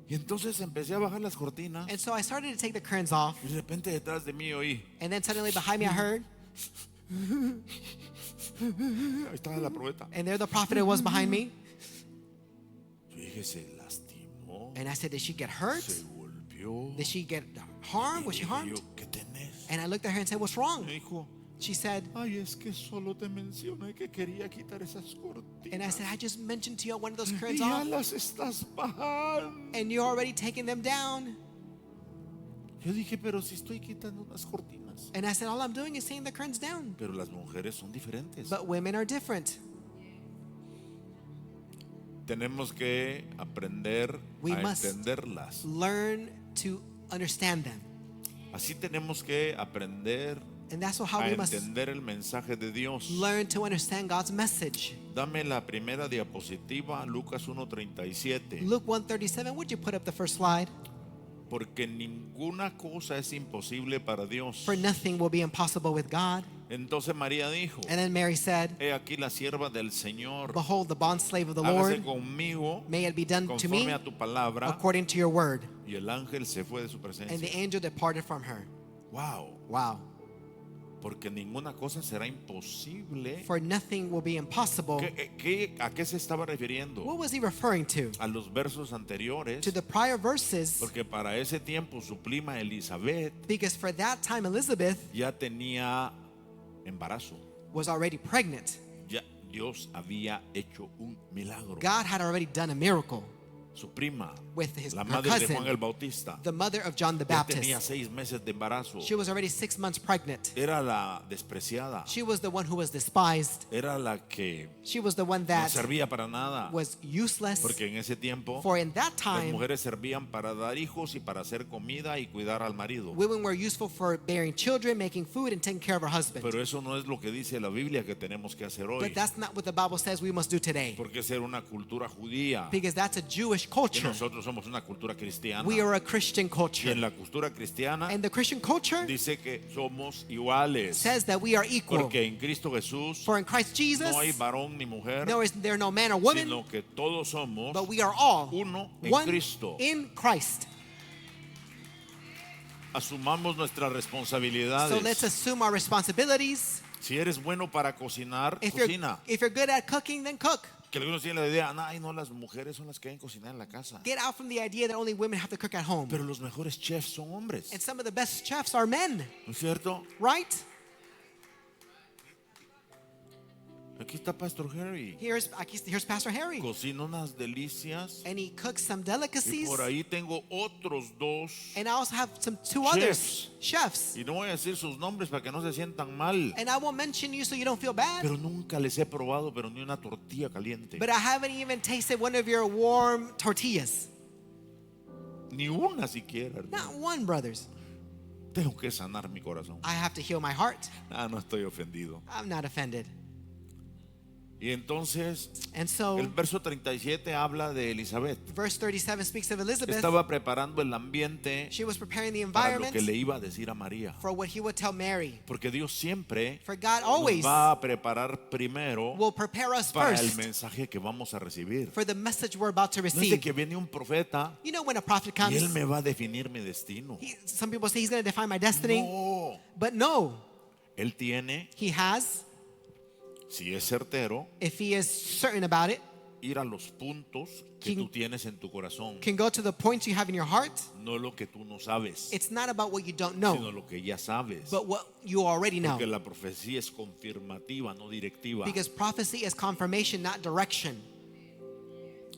Y entonces empecé a bajar las cortinas. And so I started to take the curtains off. Y de repente detrás de mí oí, And then suddenly behind me I heard, ahí estaba la probeta. and there the prophet was behind me. Yo dije, se lastimó, And I said, did she get hurt? se golpeó. Did she get harmed? Was she Y dije harmed? yo, ¿qué tenés? And I looked at her and said, what's wrong? Me dijo, She said, ay, es que solo te mencioné que quería quitar esas cortinas. and I said, I just mentioned to you I wanted those Y curtains ya off, las estás bajando. and you're already taking them down. Yo dije, pero si estoy quitando unas cortinas. And I said, all I'm doing is taking the curtains down. Pero las mujeres son diferentes. But women are different. Tenemos que aprender We a must entenderlas. learn to understand them. Así tenemos que aprender And that's how a we must entender el mensaje de Dios. learn to understand God's message. Dame la primera diapositiva, Lucas 1:37. Luke 1:37, would you put up the first slide? Porque ninguna cosa es imposible para Dios. For nothing will be impossible with God. Entonces María dijo, And then Mary said, he aquí la sierva del Señor. behold, the bondslave of the Hágase Lord, conmigo may it be done to me conforme a tu palabra. according to your word. Y el ángel se fue de su And the presencia. angel departed from her. Wow. Wow. Porque ninguna cosa será imposible. For nothing will be impossible. ¿A qué se estaba refiriendo? What was he referring to? A los versos anteriores. To the prior verses, Porque para ese tiempo su prima Elizabeth because for that time Elizabeth ya tenía embarazo. was already pregnant. Ya Dios había hecho un milagro. God had already done a miracle Su prima, with la her madre de cousin, Juan el Bautista, the mother of John the ya tenía Baptist. 6 meses de embarazo. She was already 6 months pregnant. Era la despreciada. She was the one who was despised. Era la que She was the one no that servía para nada. was useless. Porque en ese tiempo For in that las time, mujeres servían para dar hijos y para hacer comida y cuidar al marido. women were useful for bearing children, making food, and taking care of her husband. Pero eso no es lo que dice la Biblia que tenemos que hacer hoy. But that's not what the Bible says we must do today. Porque es una cultura judía. Because that's a Jewish Y culture. nosotros somos una cultura cristiana. We are a Christian Y culture. en la cultura cristiana And the Christian culture dice que somos iguales. says that we are equal. Porque en Cristo Jesús For in Christ Jesus, no hay varón ni mujer, there no man or woman, sino que todos somos but we are all uno en one Cristo. in Christ. Asumamos nuestras So let's responsabilidades. assume our responsibilities. Si eres bueno para cocinar, If cocina. you're good at cooking, then cook. Que algunos tienen la idea, ay, no, las mujeres son las que deben cocinar en la casa. Get out from the idea that only women have to cook at home. Pero los mejores chefs son hombres. And some of the best chefs are men, ¿No es cierto? right? Aquí está Pastor Harry. Here's Pastor Harry. Cocina unas delicias. And he cooks some Y delicacies. por ahí tengo otros dos. And I also have two others, chefs. Y no voy a decir sus nombres para que no se sientan mal. And I won't mention you so you don't feel bad. Pero nunca les he probado, pero ni una tortilla caliente. But I haven't even tasted one of your warm tortillas. Ni una siquiera, hermano. Not one, brothers. Tengo que sanar mi corazón. I have to heal my heart. No estoy ofendido. I'm not offended. Y entonces, And so, el verso 37 habla de Elizabeth. verse 37 speaks of Elizabeth. Estaba preparando el ambiente She was preparing the para lo environment que le iba a decir a María. for what he would tell Mary. Porque Dios siempre For God nos always va a preparar primero will prepare us para el first mensaje que vamos a recibir. for the message we're about to No es de receive. que viene un profeta You know when a prophet y él comes, me va a definir mi destino. some people say he's going to define my destiny. No, But no, él tiene, he has, si es certero, if he is certain about it, ir a los puntos que tú tienes en tu corazón, can go to the points you have in your heart. no lo que tú no sabes, It's not about what you don't sino know, lo que ya sabes. but what you already know. Porque la profecía es confirmativa, no directiva. Because prophecy is confirmation, not direction.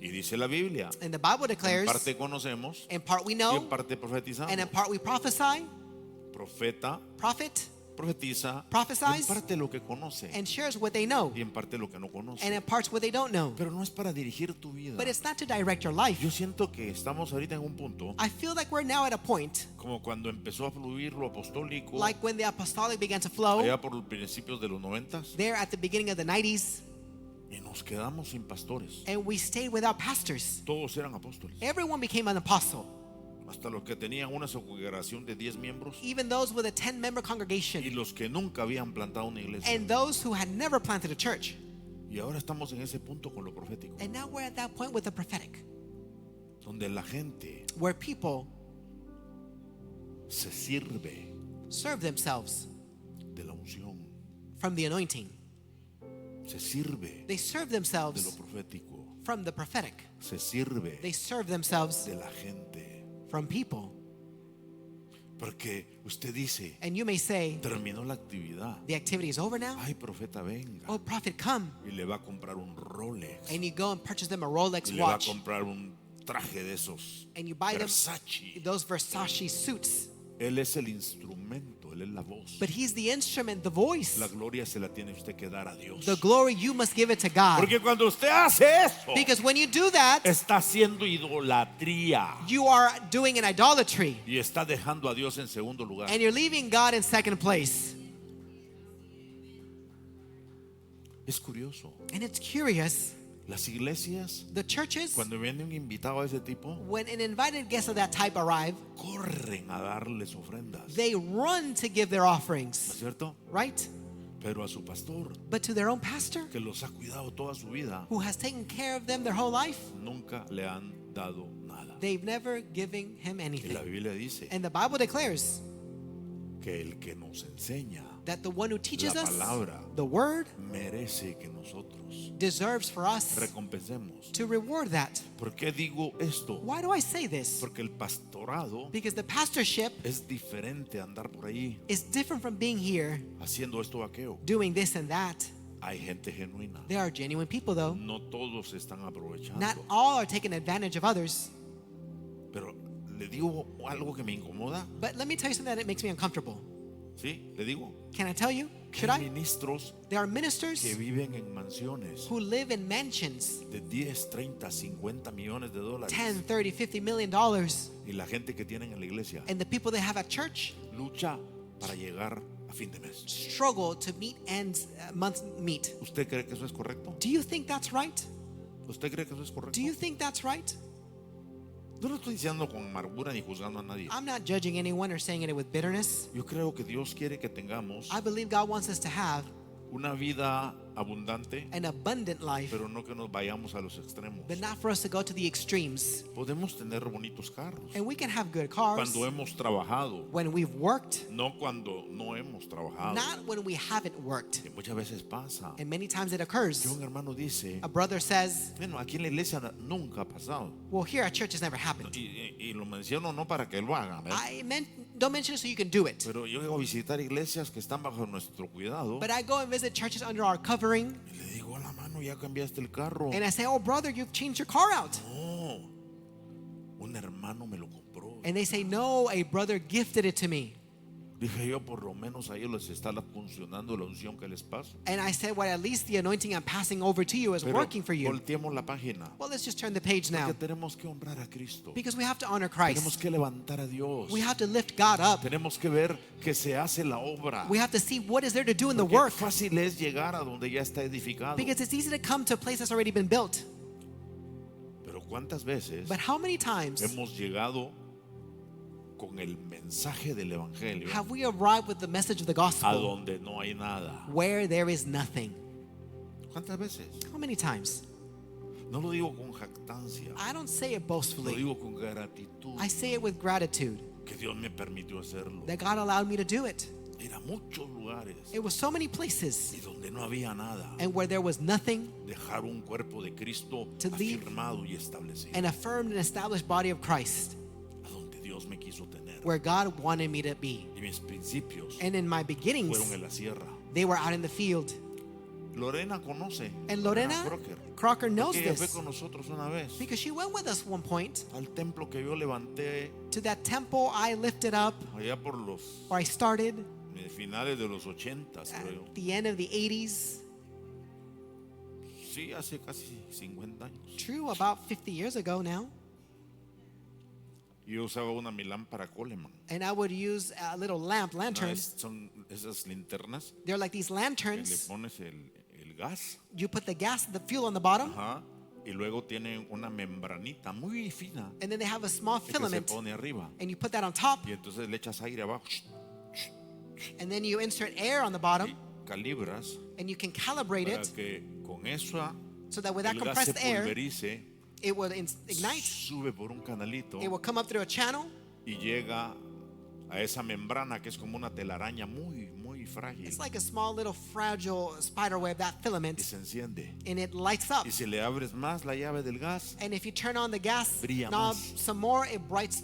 Y dice la Biblia, And the Bible en declares, parte conocemos in part we y know, en parte profetizamos. and in part we prophesy. Profeta Prophet profetiza, Prophesies. en parte lo que conoce and shares what they know, y en parte lo que no conoce. and in parts what they don't know. Pero no es para dirigir tu vida. But it's not to direct your life. Yo siento que estamos ahorita en un punto I feel like we're now at a point, como cuando empezó a fluir lo apostólico like when the apostolic began to flow, allá por los principios de los 90s there at the beginning of the 90s, y nos quedamos sin pastores. and we stayed without pastors. Todos eran apóstoles. Everyone became an apostle, Hasta los que tenían una congregación de 10 miembros even those with a 10-member y congregation, los que nunca habían plantado una iglesia. and those who had never planted a church. Y ahora estamos en ese punto con lo profético, And now we're at that point with the prophetic, donde la gente where people se sirve serve themselves de la unción, from the anointing. se sirve They serve de lo themselves profético, from the prophetic. se sirve They serve themselves de la gente. from people. Porque usted dice, And you may say, terminó la actividad. the activity is over now. Ay, profeta, venga. Oh, prophet, come. Y le va a comprar un Rolex. And you go and purchase them a Y Rolex le va a watch. comprar un traje de esos. And you buy them Versace. those Versace suits. Él es el instrumento, él es la voz. But he's the instrument, the voice. La gloria se la tiene usted que dar a Dios. The glory, you must give it to God. Porque cuando usted hace eso, Because when you do that, está haciendo idolatría you are doing an idolatry. y está dejando a Dios en segundo lugar. And you're leaving God in second place. Es curioso. And it's curious. Las iglesias, The churches, cuando viene un invitado a ese tipo, when an invited guest of that type arrive, corren a darles ofrendas. they run to give their ¿No es offerings, cierto? right? Pero a su pastor, But to their own pastor, que los ha cuidado toda su vida, who has taken care of them their whole life, nunca le han dado nada. they've never given him Y la anything. Biblia dice And the Bible declares que el que nos enseña that the one who teaches La us palabra. the word merece que nosotros deserves for us recompensemos. to reward that. ¿Por qué digo esto? Why do I say this? Porque el pastorado Because the pastorship es diferente a andar por ahí is different from being here haciendo esto o aquello. doing this and that. Hay gente genuina. There are genuine people though. No todos se están aprovechando. Not all are taking advantage of others. Pero le digo algo que me incomoda. But let me tell you something that it makes me uncomfortable. ¿Sí? ¿Le digo? Can I tell you? Should Hay I? ministros There are ministers que viven en mansiones who live in mansions, de 10, 30, 50 millones de dólares. 10, 30, 50 million dollars. Y la gente que tienen en la iglesia And the people they have at church lucha para llegar a fin de mes. struggle to meet ends, month meet. ¿Usted cree que eso es correcto? Do you think that's right? ¿Usted cree que eso es correcto? Do you think that's right? No lo estoy diciendo con amargura ni juzgando a nadie. I'm not judging anyone or saying it with bitterness. Yo creo que Dios quiere que tengamos I believe God wants us to have una vida abundante, an abundant life, pero no que nos vayamos a los extremos. but not for us to go to the extremes. Podemos tener bonitos carros And we can have good cars cuando hemos trabajado, when we've worked, no cuando no hemos trabajado. not when we haven't worked. Que muchas veces pasa. And many times it Que occurs. un hermano dice, A brother says, bueno, aquí en la iglesia nunca ha pasado. well, here at church has never happened. Y lo menciono no para que lo hagan, ¿verdad? Don't mention it so you can do it. Pero yo llego a visitar iglesias que están bajo nuestro cuidado But I go and visit churches under our covering, y le digo, hola mano, ya cambiaste el carro. and I say, oh, brother, you've changed your car out. No, un hermano me lo compró. And they say, no, a brother gifted it to me. Dije yo, por lo menos a ellos les está funcionando la unción que les paso. And I said, well, at least the anointing I'm passing over to you is Pero working for you. volteemos la página. Well, let's just turn the page now. Porque tenemos que honrar a Cristo. Because we have to honor Tenemos Christ. que levantar a Dios. We have to lift God up. Tenemos que ver que se hace la obra. We have to see what is there to do in the Porque work. fácil es llegar a donde ya está edificado. Because it's easy to come to a place that's already been built. Pero cuántas veces But how many times hemos llegado con el mensaje del evangelio have we arrived with the message of the a gospel donde no hay nada? where there is nothing? ¿Cuántas veces? How many times? No lo digo con jactancia, I don't say it lo boastfully. digo con gratitud I say it with gratitude que Dios me permitió hacerlo. that God allowed me to do it. Ir a muchos lugares It was so many places, y donde no había nada, and where there was nothing, dejar un cuerpo de Cristo To leave afirmado y establecido, an affirmed and established body of Christ, a donde Dios me quiso tener. where God wanted me to be. Y mis principios And in my beginnings, fueron en la sierra. they were out in the field. Lorena conoce. And Lorena Crocker knows Porque ella fue this con nosotros una vez because she went with us one point al templo que yo levanté to that temple I lifted up, allá por los or I started finales de los 80s, creo yo. at the end of the 80s. Sí, hace casi 50 años. True, about 50 years ago now. Yo usaba una mi lámpara Coleman. And I would use a little lamp, lantern. Son esas linternas They're like these que le lanterns. pones el gas. You put the gas, the fuel on the bottom, Ajá. Y luego tienen una membranita muy fina and then they have a small que se filament, pone arriba. and you put that on top, Y entonces le echas aire abajo and then you insert air on the bottom, y calibras and you can calibrate para it que con eso so that with that el gas se compressed air, pulverice, it will ignite. sube por un canalito It will come up through a channel. y llega a esa membrana que es como una telaraña muy, muy frágil It's like a small little fragile spider web, that y filament, se enciende. and it lights up. Y si le abres más la llave del gas, And if you turn on the gas Brilla knob más. some more, it brights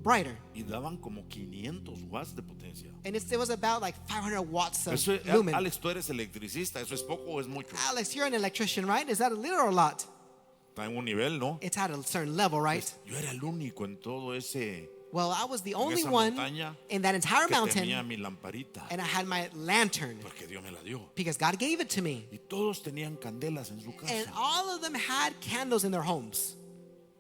brighter. y daban como 500 watts de potencia. And it was about like 500 watts of Eso, lumen. Alex, tú eres electricista, ¿eso es poco o es mucho? Alex, you're an electrician, right? Is that a little or a lot? Está en un nivel, ¿no? It's at a certain level, right? Yo era el único en todo ese Well, I was the only esa one montaña in that entire que tenía mountain, mi lamparita, and I had my lantern porque Dios me la dio. because God gave it to me. Y todos tenían candelas en su And casa. all of them had candles in their homes.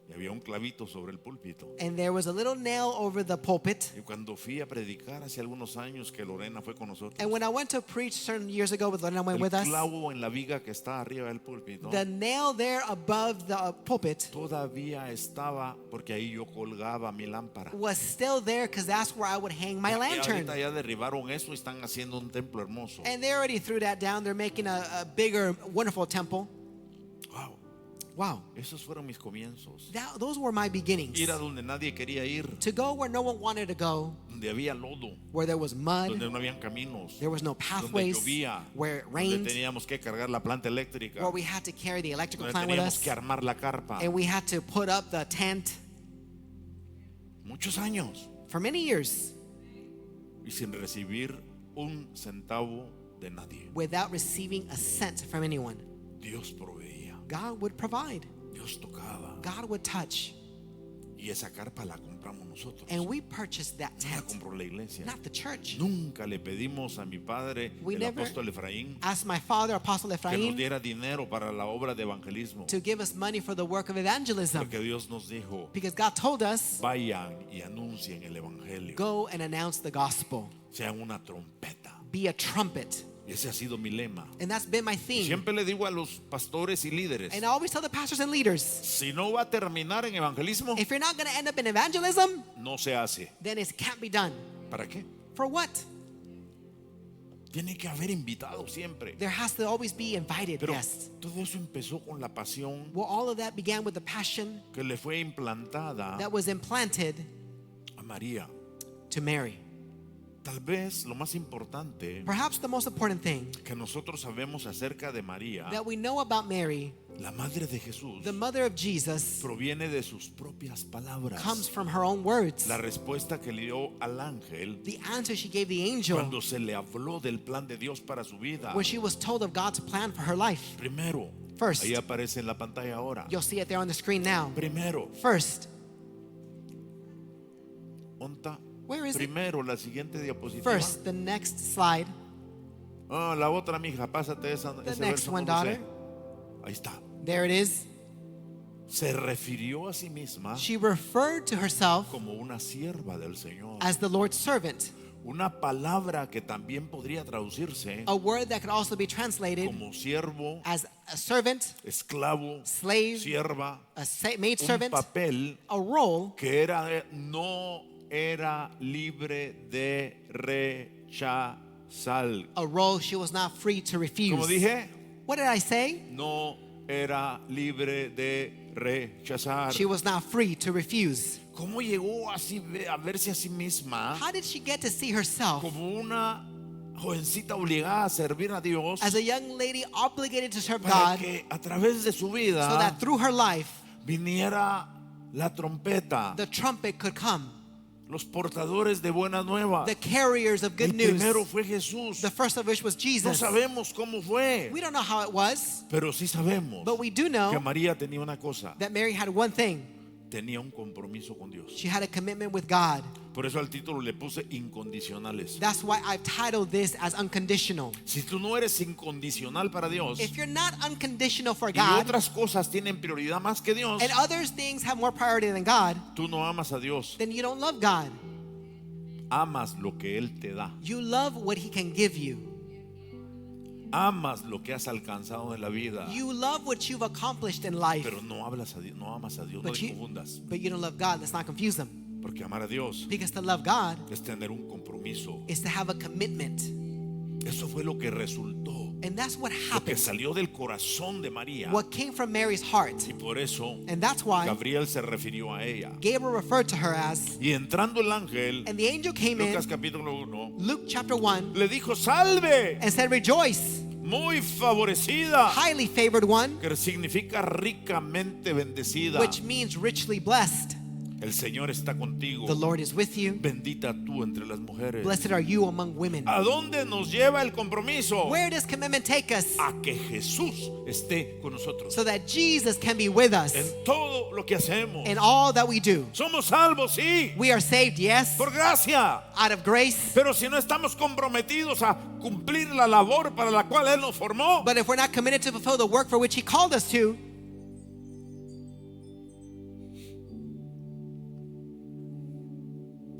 Y había un clavito sobre el púlpito. And there was a little nail over the pulpit. Y cuando fui a predicar hace algunos años que Lorena fue con nosotros, And when I went to preach certain years ago with Lorena went el with us, clavo en la viga que está arriba del púlpito the nail there above the pulpit todavía estaba, porque ahí yo colgaba mi lámpara. was still there because that's where I would hang my Y lantern. ahorita ya derribaron eso y están haciendo un templo hermoso. And they already threw that down. They're making a bigger, wonderful temple. Wow, Wow. esos fueron mis comienzos. Those were my beginnings. Ir a donde nadie quería ir, To go where no one wanted to go, donde donde había lodo, where there was mud, donde no habían caminos, there was no donde pathways, llovía, where it donde rained, teníamos que cargar la planta eléctrica, where we had to carry the electrical donde plant with teníamos us, que armar la carpa. and we had to put up the tent Muchos años for many years y sin recibir un centavo de nadie. without receiving a cent from anyone. Dios proveía, God would provide, Dios tocaba, God would touch, y esa carpa la compramos nosotros. and we purchased that No la tent, compró la iglesia. not the church. Nunca le pedimos a mi padre, We el never apóstol Efraín, Asked my father, Apostle que nos Ephraim, diera dinero para la obra de evangelismo, to give us money for the work of evangelism, porque Dios nos dijo: because God told us, vayan y anuncien el evangelio, go and announce the gospel, sean una trompeta. be a trumpet. Y ese ha sido mi lema. And that's been my Y theme. siempre le digo a los pastores y líderes: And I always tell the pastors and leaders, si no va a terminar en evangelismo, if you're not going to end up in evangelism, no se hace. then it can't be done. ¿Para qué? For what? Tiene que haber invitados siempre. There has to always be invited Pero guests. todo eso empezó con la pasión Well, all of that began with the passion que le fue implantada that was implanted a María. to Mary. Tal vez lo más importante Perhaps the most important thing que nosotros sabemos acerca de María, that we know about Mary, la madre de Jesús, the mother of Jesus, proviene de sus propias palabras. comes from her own words. La respuesta que le dio al ángel The answer she gave the angel cuando se le habló del plan de Dios para su vida. when she was told of God's plan for her life. Primero, First, ahí aparece en la pantalla ahora. you'll see it there on the screen now. Primero, First, onta. where is it? Primero, la siguiente diapositiva. First, the next slide. Ah, la otra, mija, pásate esa, The ese next verso, one, no lo sé. daughter. Ahí está. There it is. Se refirió a sí misma She referred to herself como una sierva del Señor. as the Lord's servant, Una palabra que también podría traducirse a word that could also be translated como siervo, as a servant, esclavo, slave, sierva, a maid un servant, papel a role que no era libre de rechazar. a role she was not free to refuse. Como dije, What did I say? no era libre de rechazar. She was not free to refuse. ¿Cómo llegó así a verse a sí misma How did she get to see herself como una jovencita obligada a servir a Dios, as a young lady obligated to serve para God, que a través de su vida so that through her life viniera la trompeta, the trumpet could come, los portadores de buenas nuevas? the carriers of good El news, primero fue Jesús. the first of which was No Jesus? sabemos cómo fue, We don't know how it was, pero sí sabemos but we do que know María tenía una cosa: that Mary had one thing. tenía un compromiso con Dios. She had a commitment with God. Por eso al título le puse incondicionales. That's why I've titled this as unconditional. Si tú no eres incondicional para Dios If you're not unconditional for y God, otras cosas tienen prioridad más que Dios, and other things have more priority than God, tú no amas a Dios, then you don't love God. amas lo que Él te da, You love what He can give you. amas lo que has alcanzado de la vida, You love what you've accomplished in life, pero no hablas a Dios, no amas a Dios, no but te you, confundas, but you don't love God. Let's not confuse them. porque amar a Dios Because to love God es tener un compromiso. is to have a commitment. Eso fue lo que resultó, And that's what lo que happened. salió del corazón de María, What came from Mary's heart. y por eso And that's why Gabriel se refirió a ella. Gabriel referred to her as, Y entrando el ángel, and the angel came in, Lucas capítulo 1, Luke chapter 1, le dijo: salve, and said, rejoice, muy favorecida, highly favored one, que significa ricamente bendecida. which means richly blessed. El Señor está contigo. The Lord is with you. Bendita tú entre las mujeres. Blessed are you among women. ¿A dónde nos lleva el compromiso? Where does commitment take us? A que Jesús esté con nosotros So that Jesus can be with us en todo lo que hacemos. in all that we do. Somos salvos, sí, We are saved, yes, por gracia. out of grace. Pero si no estamos comprometidos a cumplir la labor para la cual Él nos formó, But if we're not committed to fulfill the work for which He called us to,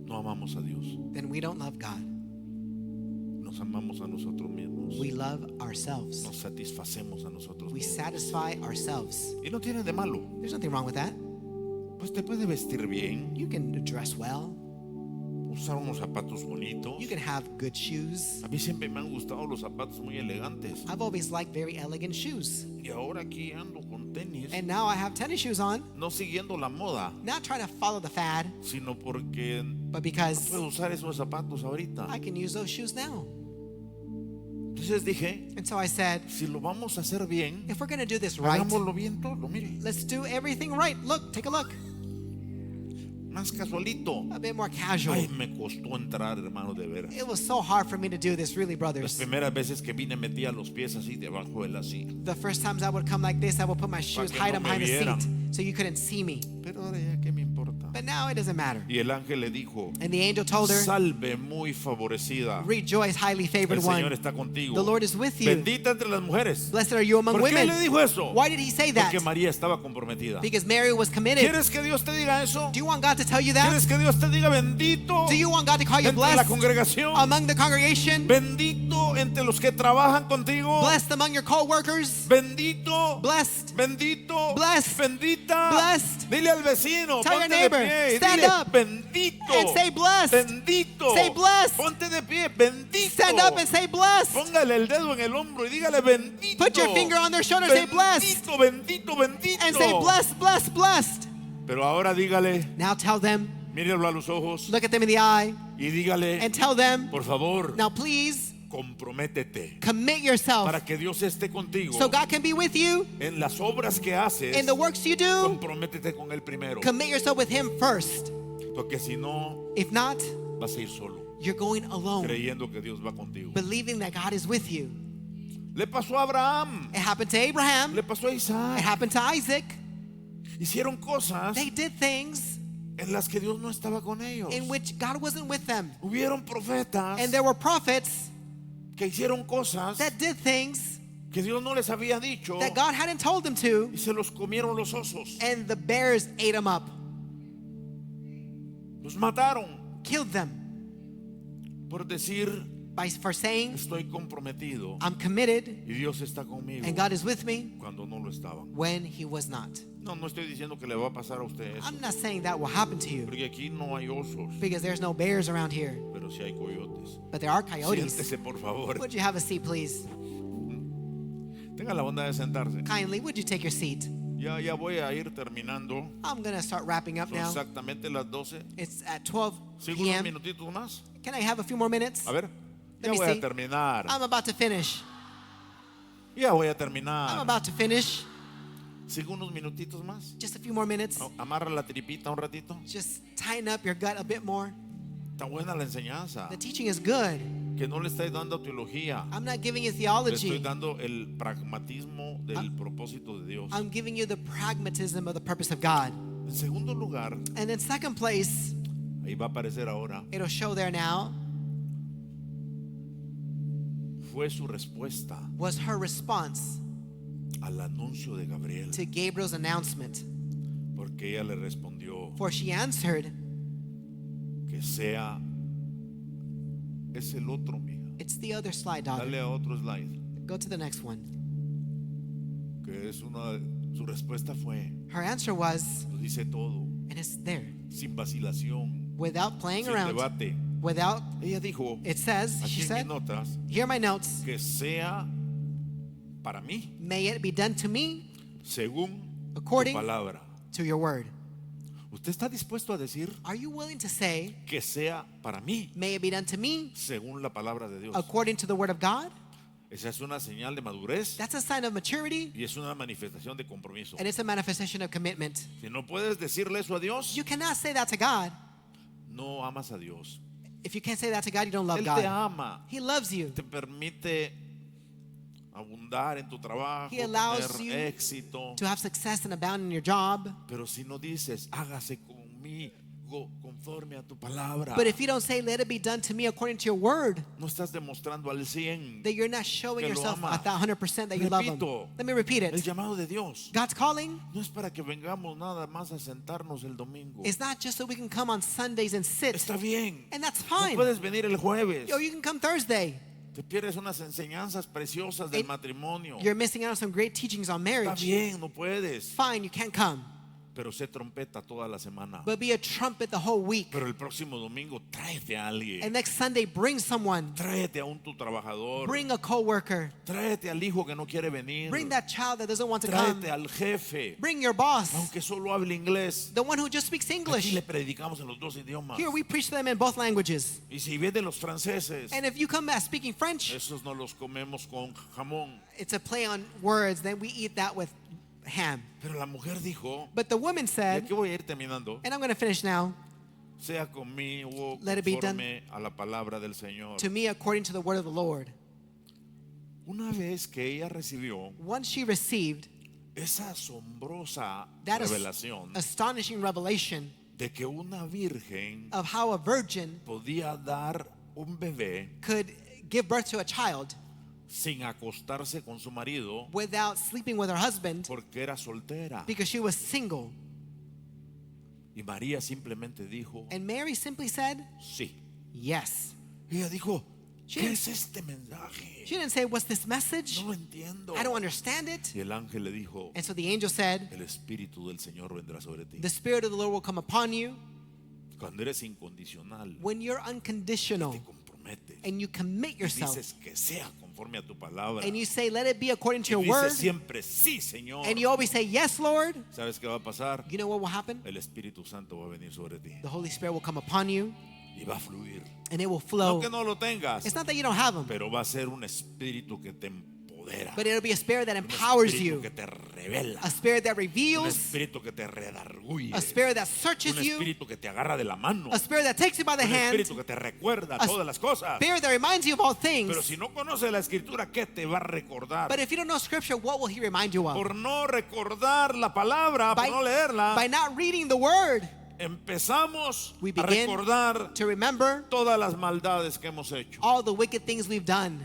no amamos a Dios. then we don't love God. Nos amamos a nosotros mismos. We love ourselves. Nos satisfacemos a nosotros We mismos. satisfy ourselves. Y no tiene de malo. There's nothing wrong with that. Pues te puede vestir bien, You can dress well. usar unos zapatos bonitos. You can have good shoes. A mí siempre me han gustado los zapatos muy elegantes. I've always liked very elegant shoes. Y ahora aquí ando con tenis, And now I have tennis shoes on, no siguiendo la moda, not trying to follow the fad, sino porque but no because puedo usar esos zapatos ahorita. I can use those shoes now. Entonces dije, And so I said, si lo vamos a hacer bien, if we're going to do this right, hagámoslo bien todo, mire, let's do everything right. Look, take a look. más casualito. A bit more casual. Ay, me costó entrar, hermano, de veras. It was so hard for me to do this, really, Las brothers. primeras veces que vine metía los pies así debajo de la silla. The first times I would come like this, I would put my shoes, que hide no them me behind the vieran. seat so you couldn't see me. Pero ahora ya, ¿qué me importa? But now it doesn't matter. Y el ángel le dijo, And the angel told her, salve muy favorecida, rejoice, highly el favored Señor one. está contigo. The Lord is with you. Bendita entre las mujeres. Blessed are you among ¿Por qué women. le dijo eso? Why did he say that? Porque María estaba comprometida. Because Mary was committed. ¿Quieres que Dios te diga eso? Do you want God to tell you that? ¿Quieres que Dios te diga bendito Do you want God to call you entre la blessed congregación? among the congregation? Bendito entre los que trabajan contigo. Blessed among your co-workers? Bendito. Blessed. Bendito. Blessed. Bendita. Blessed. Dile al vecino, Tell your ponte de neighbor, pie y stand dile, up bendito. and say blessed. Bendito. Say blessed. Ponte de pie, bendito. Stand up and say blessed. Póngale el dedo en el hombro y dígale bendito. Put your finger on their shoulder, say blessed. Bendito, bendito. And say blessed, blessed, blessed. Pero ahora dígale, Now tell them, míralo a los ojos look at them in the eye, y dígale, and tell them, por favor, now please comprométete commit yourself para que Dios esté contigo so God can be with you en las obras que haces. in the works you do. Comprométete con él primero, Commit yourself with Him first. porque si no If not, vas a ir solo, you're going alone, creyendo que Dios va contigo. believing that God is with you. Le pasó a Abraham, It happened to Abraham. le pasó a It Isaac. happened to Isaac. Hicieron cosas They did things en las que Dios no estaba con ellos. in which God wasn't with them. Hubieron profetas And there were prophets que hicieron cosas that did things que Dios no les había dicho that God hadn't told them to, y se los comieron los osos. and the bears ate them up, Los mataron killed them por decir, for saying, estoy comprometido I'm committed y Dios está conmigo, and God is with me cuando no lo estaban. when He was not. No, no estoy diciendo que le va a pasar a usted eso, I'm not saying that will happen to you porque aquí no hay osos, because there's no bears around here, pero sí hay coyotes. but there are coyotes. Siéntese, por favor. Would you have a seat, please? Tenga la bondad de sentarse. Kindly, would you take your seat? Ya voy a ir terminando. I'm going to start wrapping up Son now. exactamente las 12. It's at 12 ¿Sigo unos p.m. minutitos más? Can I have a few more minutes? A ver, Let ya me voy a see. terminar. I'm about to finish. Ya voy a I'm terminar. about to finish. Sigo unos minutitos más. Just a few more minutes. Amarra la tripita un ratito. Just tighten up your gut a bit more. Está buena la enseñanza. The teaching is good. Que no le estoy dando teología. I'm not giving you Le estoy theology. dando el pragmatismo del propósito de Dios. I'm giving you the pragmatism of the purpose of God. En segundo lugar, And in second place, ahí va a aparecer ahora, it'll show there now, fue su respuesta was her response al anuncio de Gabriel. to Gabriel's announcement. Porque ella le respondió For she answered, que sea, es el otro, mija. it's the other slide, daughter. Dale a otro slide. Go to the next one. Que es su respuesta fue, Her answer was, lo dice todo, and it's there, sin vacilación, without playing sin around, debate. without, Ella dijo, it says, aquí she en mis said, notas, here are my notes. que sea para mí, May it be done to me según tu according palabra. to your word. ¿Usted está dispuesto a decir Are you willing to say, que sea para mí, may it be done to me según la palabra de Dios? according to the word of God? Esa es una señal de madurez That's a sign of maturity, y es una manifestación de compromiso. and it's a manifestation of commitment. Si no puedes decirle eso a Dios, You cannot say that to God. no amas a Dios. If you can't say that to God, you don't love Él te God. ama, He loves you. te permite abundar en tu trabajo, He allows tener you éxito. to have success and abound in your job. Pero si no dices, hágase conmigo conforme a tu palabra, But if you don't say, let it be done to me according to your word, no estás demostrando al 100 that you're not showing que lo yourself amas. at that 100% that you love Him. Repito, Let me repeat el it. llamado de Dios God's calling no es para que vengamos nada más a sentarnos el domingo. is not just so we can come on Sundays and sit, Está bien. and that's No fine. puedes venir el jueves. Or you can come Thursday. Te pierdes unas enseñanzas preciosas del It- matrimonio. You're missing out on some great teachings on Está marriage. bien, no puedes. Fine, you can't come. pero sé trompeta toda la semana. but be a trumpet the whole week. Pero el próximo domingo tráete a alguien. And next Sunday, bring someone. Tráete a tu trabajador. Bring a coworker. Tráete al hijo que no quiere venir. Bring that child that doesn't want to come. Tráete al jefe, Bring your boss, aunque solo hable inglés. the one who just speaks Aquí English. le predicamos en los dos idiomas. Here we preach to them in both languages. Y si vienen los franceses, And if you come back speaking French, esos no los comemos con jamón. it's a play on words. Then we eat that with ham. Pero la mujer dijo, But the woman y said, aquí voy a ir terminando, and I'm going to finish now, sea conmigo Let it be done conforme a la palabra del Señor. to me according to the word of the Lord. Una vez que ella recibió Once she received esa asombrosa that revelación astonishing revelation de que una virgen of how a virgin podía dar un bebé could give birth to a child sin acostarse con su marido without sleeping with her husband porque era soltera. because she was single. Y María simplemente dijo, And Mary simply said, sí. yes. Ella dijo, She ¿qué didn't- es este mensaje? She didn't say, what's this message? No lo entiendo. I don't understand it. Y el ángel le dijo, And so the angel said, el Espíritu del Señor vendrá sobre ti. the Spirit of the Lord will come upon you. Cuando eres incondicional, When you're unconditional te comprometes and you commit y yourself dices que sea conforme a tu palabra. and you say, let it be according to Y your word, dices siempre, sí, Señor. and you always say, yes, Lord, ¿Sabes qué va a pasar? you know what will happen? El Espíritu Santo va a venir sobre ti The Holy Spirit will come upon you y va a fluir. and it will No flow. que no lo tengas, It's not that you don't have them, pero va a ser un espíritu que te empodera. but it'll be a spirit that Un empowers espíritu you, que te revela. a spirit that Un reveals, espíritu que te redarguye. a spirit that Un searches you, espíritu que te agarra de la mano. a spirit that takes you by the Un hand, espíritu que te recuerda a todas las cosas. spirit that reminds you of all Pero things. si no conoce la escritura, ¿qué te va a recordar? But if you don't know scripture, what will he remind you of? Por no recordar la palabra, por no leerla, by not reading the word, empezamos we a begin recordar to remember todas las maldades que hemos hecho. all the wicked things we've done.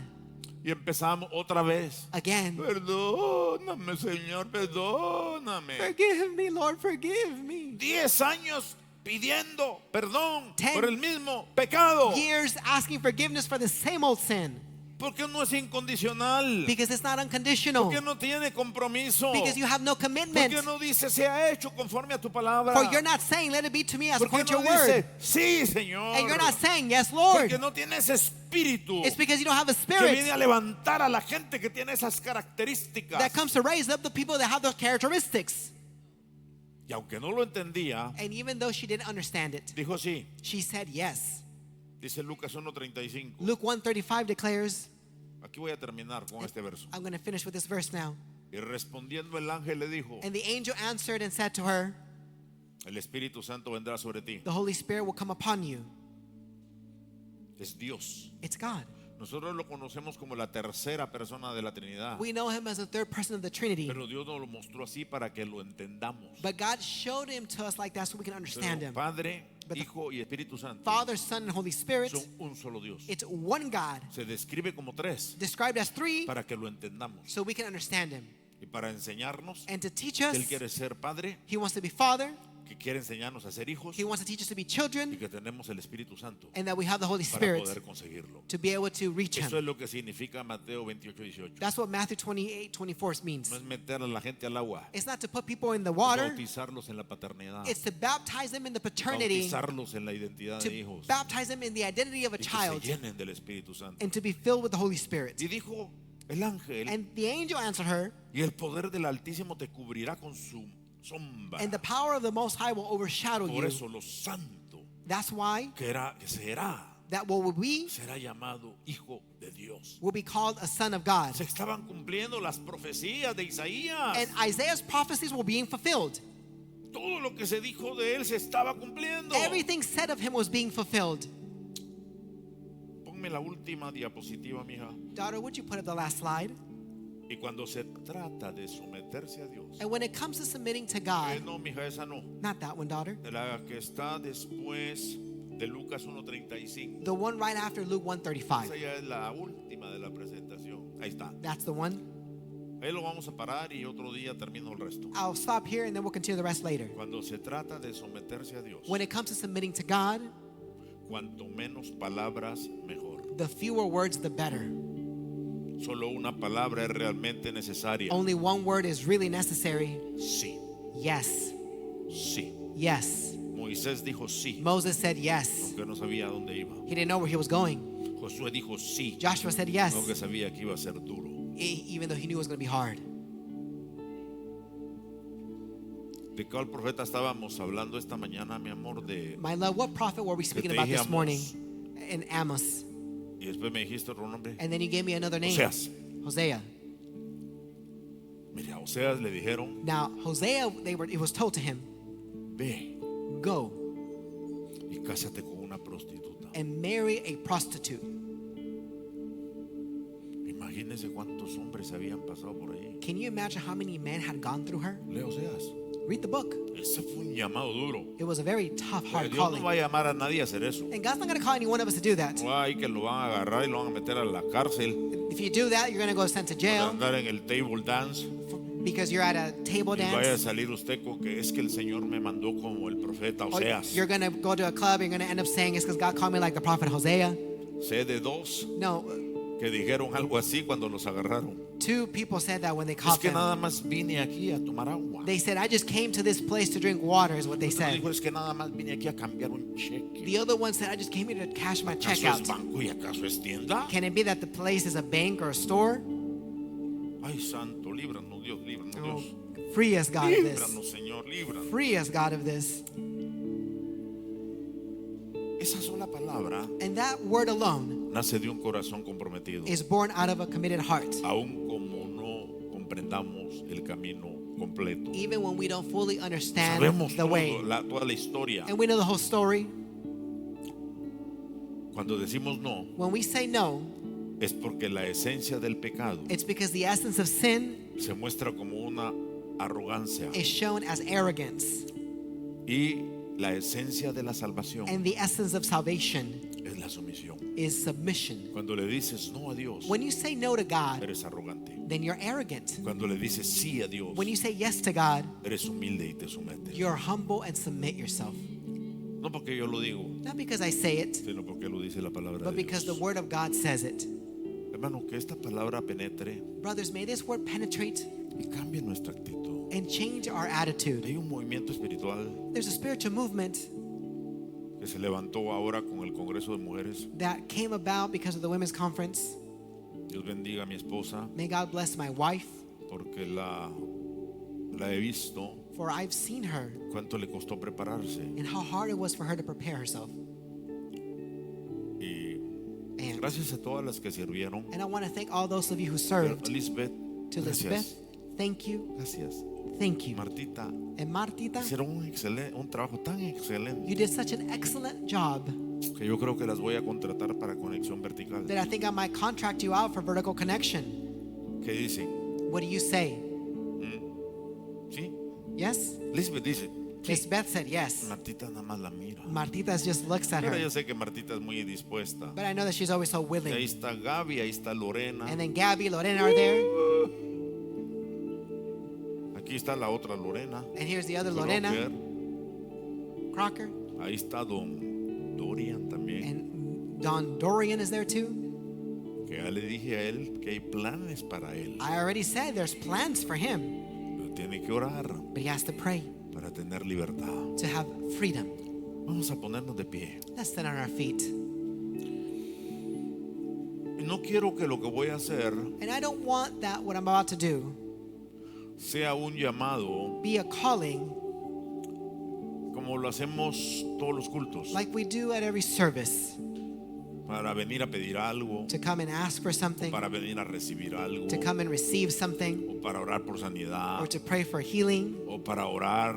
Y empezamos otra vez. Again, Perdóname, Señor, perdóname. forgive me, Lord, forgive me. 10 años pidiendo perdón 10 por el mismo pecado. Years asking forgiveness for the same old sin Porque no es incondicional. because it's not unconditional, Porque no tiene compromiso. because you have no commitment. Porque no dice se ha hecho conforme a tu palabra. For you're not saying, let it be to me as Porque according to no your word. dice sí, Señor. And you're not saying, yes, Lord. Porque no tiene ese espíritu It's because you don't have a que viene spirit a levantar a la gente que tiene esas características. that comes to raise up the people that have those characteristics. Y aunque no lo entendía, And even though she didn't understand it, dijo sí. she said yes. Dice Lucas 1:35. Luke 1:35 declares, Aquí voy a terminar con este verso. I'm going to finish with this verse now. Y respondiendo el ángel le dijo, And the angel answered and said to her, el Espíritu Santo vendrá sobre ti. the Holy Spirit will come upon you. Es Dios. It's God. Nosotros lo conocemos como la tercera persona de la Trinidad. We know him as the third person of the Trinity. Pero Dios nos lo mostró así para que lo entendamos. But God showed him to us like that so we can understand Pero him. Padre, But the Hijo y Espíritu Santo Father, Son, and Holy Spirit, son un solo Dios. it's one God, Se describe como tres described as three, para que lo entendamos so we can understand him. y para enseñarnos And to teach que us, Él quiere ser Padre, he wants to be Father, que quiere enseñarnos a ser hijos he wants to teach us to be y children, que tenemos el Espíritu Santo and that we have the Holy para Spirit poder conseguirlo. to be able to reach Eso him. es lo que significa Mateo 28:18. That's what Matthew 28:24 means. No es meter a la gente al agua, It's not to put people in the es water, bautizarlos en la paternidad, it's to baptize them in the paternity, bautizarlos en la identidad de to hijos baptize them in the identity of a y que se child, llenen del Espíritu Santo. and to be filled with the Holy Spirit. Y dijo el ángel, And the angel answered her, y el poder del Altísimo te cubrirá con su sombra. and the power of the Most High will overshadow Por you. eso lo santo That's why que será that what will be será llamado hijo de Dios. will be called a son of God. Se estaban cumpliendo las profecías de Isaías. And Isaiah's prophecies were being fulfilled. Todo lo que se dijo de él se estaba cumpliendo. Everything said of him was being fulfilled. Ponme la última diapositiva, mija. Daughter, would you put up the last slide? Y cuando se trata de someterse a Dios, And when it comes to submitting to God, no, mija, esa no. not that one, daughter, De la que está después de Lucas 1:35. the one right after Luke Esa 1:35. ya es la última de la presentación. Ahí está. That's the one. Ahí lo vamos a parar y otro día termino el resto. I'll stop here and then we'll continue the rest later. Cuando se trata de someterse a Dios, When it comes to submitting to God, cuanto menos palabras, mejor. the fewer words, the better. Solo una palabra es realmente necesaria. Only one word is really necessary. Sí. Yes. sí. yes. Moisés dijo sí, Moses said yes. aunque no sabía a dónde iba. He didn't know where he was going. Josué dijo sí, Joshua said yes, aunque sabía que iba a ser duro. even though he knew it was going to be hard. ¿De cuál profeta estábamos hablando esta mañana, mi amor? My love, what prophet were we speaking about this morning? In Amos. Y después me dijiste otro nombre. And then he gave me another name. Oseas. Hosea. Mira, a Oseas le dijeron, Now, Hosea, it was told to him, ve go y cásate con una prostituta. and marry a prostitute. Imagínense cuántos hombres habían pasado por ahí. Can you imagine how many men had gone through her? Lea Oseas. Read the book. Ese fue un llamado duro. It was a very tough, hard Dios calling. no va a llamar a nadie a hacer eso. And God's not going to call any one of us to do that. No hay que lo van a agarrar y lo van a meter a la cárcel If you do that, you're going to go sent to por jail andar en el table dance. because you're at a table Y vaya a dance. salir usted con que es que el Señor me mandó como el profeta Or Oseas. you're going to go to a club, you're going to end up saying it's because God called me like the prophet Hosea. Sé de dos No, que dijeron algo así cuando los agarraron. two people said that when they Es caught que them. nada más vine aquí a tomar agua. They said, I just came to this place to drink water, is what they Otro said. dijo, es que nada más vine aquí a cambiar un cheque. The other one said, I just came here to cash my check ¿Acaso es out. banco y acaso es tienda? Can it be that the place is a bank or a store? Ay, santo, líbranos Dios, líbranos Oh, Dios. free us, God, of this. Líbranos, Señor, líbranos. Free us, God, of this. Esa sola palabra And that word alone nace de un corazón comprometido. is born out of a committed heart. Aun como no comprendamos el camino completo. Even when we don't fully understand Sabemos the way. toda la historia. And we know the whole story. Cuando decimos no, When we say no, es porque la esencia del pecado it's because the essence of sin se muestra como una arrogancia is shown as arrogance. y la esencia de la salvación And the essence of salvation es la sumisión. is submission. Cuando le dices no a Dios, When you say no to God, eres arrogante. then you're arrogant. Cuando le dices sí a Dios, When you say yes to God, eres humilde y te sometes. you're humble and submit yourself. No porque yo lo digo, Not because I say it, sino porque lo dice la palabra but de because the Dios. word of God says it. Hermano, que esta palabra penetre Brothers, may this word penetrate y cambie nuestra actitud. and change our attitude. Hay un movimiento espiritual There's a spiritual movement que se levantó ahora con el Congreso de Mujeres. that came about because of the women's conference. Dios bendiga a mi esposa May God bless my wife, porque la he visto for I've seen her cuánto le costó prepararse. and how hard it was for her to prepare herself. Y And, gracias a todas las que sirvieron. and I want to thank all those of you who Pero served. Elizabeth, To Elizabeth, gracias. thank you, Gracias. thank you. Martita, And Martita, hicieron un trabajo tan excelente you did such an excellent job que yo creo que las voy a contratar para Conexión Vertical. that I think I might contract you out for vertical connection. ¿Qué dicen? What do you say? ¿Sí? Yes? Elizabeth dice, sí. Miss Beth said yes. Martita nada más la mira. Martita just looks at Pero her. yo sé que Martita es muy dispuesta. But I know that she's always so Y ahí willing. está Gaby, ahí está Lorena. And then Gabby, Lorena are there. Aquí está la otra Lorena. And here's the other Crocker. Lorena, Crocker. Ahí está Don Dorian también. And Don Dorian is there too. Que ya le dije a él que hay planes para él. I already said there's plans for him, Pero tiene que orar but he has to pray para tener libertad. to have freedom. Vamos a ponernos de pie. Let's stand on our feet. Y no quiero que lo que voy a hacer And I don't want that what I'm about to do sea un llamado be a calling como lo hacemos todos los cultos. like we do at every service, Para venir a pedir algo, to come and ask for something, para venir a recibir algo, to come and receive something, o para orar por or sanidad, to pray for healing, o para orar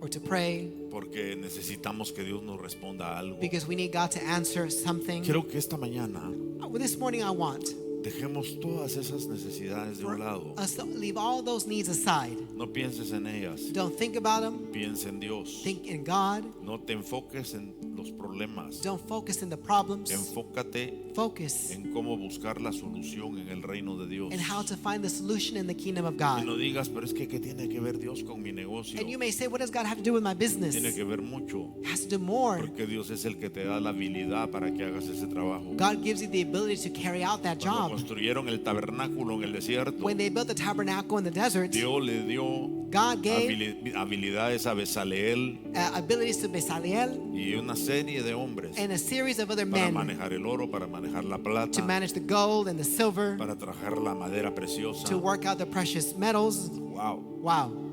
or to pray porque necesitamos que Dios nos responda a algo. because we need God to answer something. Quiero que esta mañana Well, this morning I want dejemos todas esas necesidades de for un lado. us to leave all those needs aside. No pienses en ellas, Don't think about them. piensa en Dios. Think in God. No te enfoques en los problemas. Don't focus in the problems. Enfócate Focus en cómo buscar la solución en el reino de Dios. in how to find the solution in the kingdom of Y God. no digas, pero es que ¿qué tiene que ver Dios con mi negocio? And you may say, what does God have to do with my business? Tiene que ver mucho, It has to do more. porque Dios es el que te da la habilidad para que hagas ese trabajo. God gives you the ability to carry out that Cuando job. construyeron el tabernáculo en el desierto, When they built the tabernacle in the desert, Dios le dio God gave habilidades a Bezaleel abilities to Bezalel y una serie de hombres and a series of other para men manejar el oro, para manejar la to plata, manage the gold and the silver, para trabajar la madera preciosa. to work out the precious metals. Wow. Wow.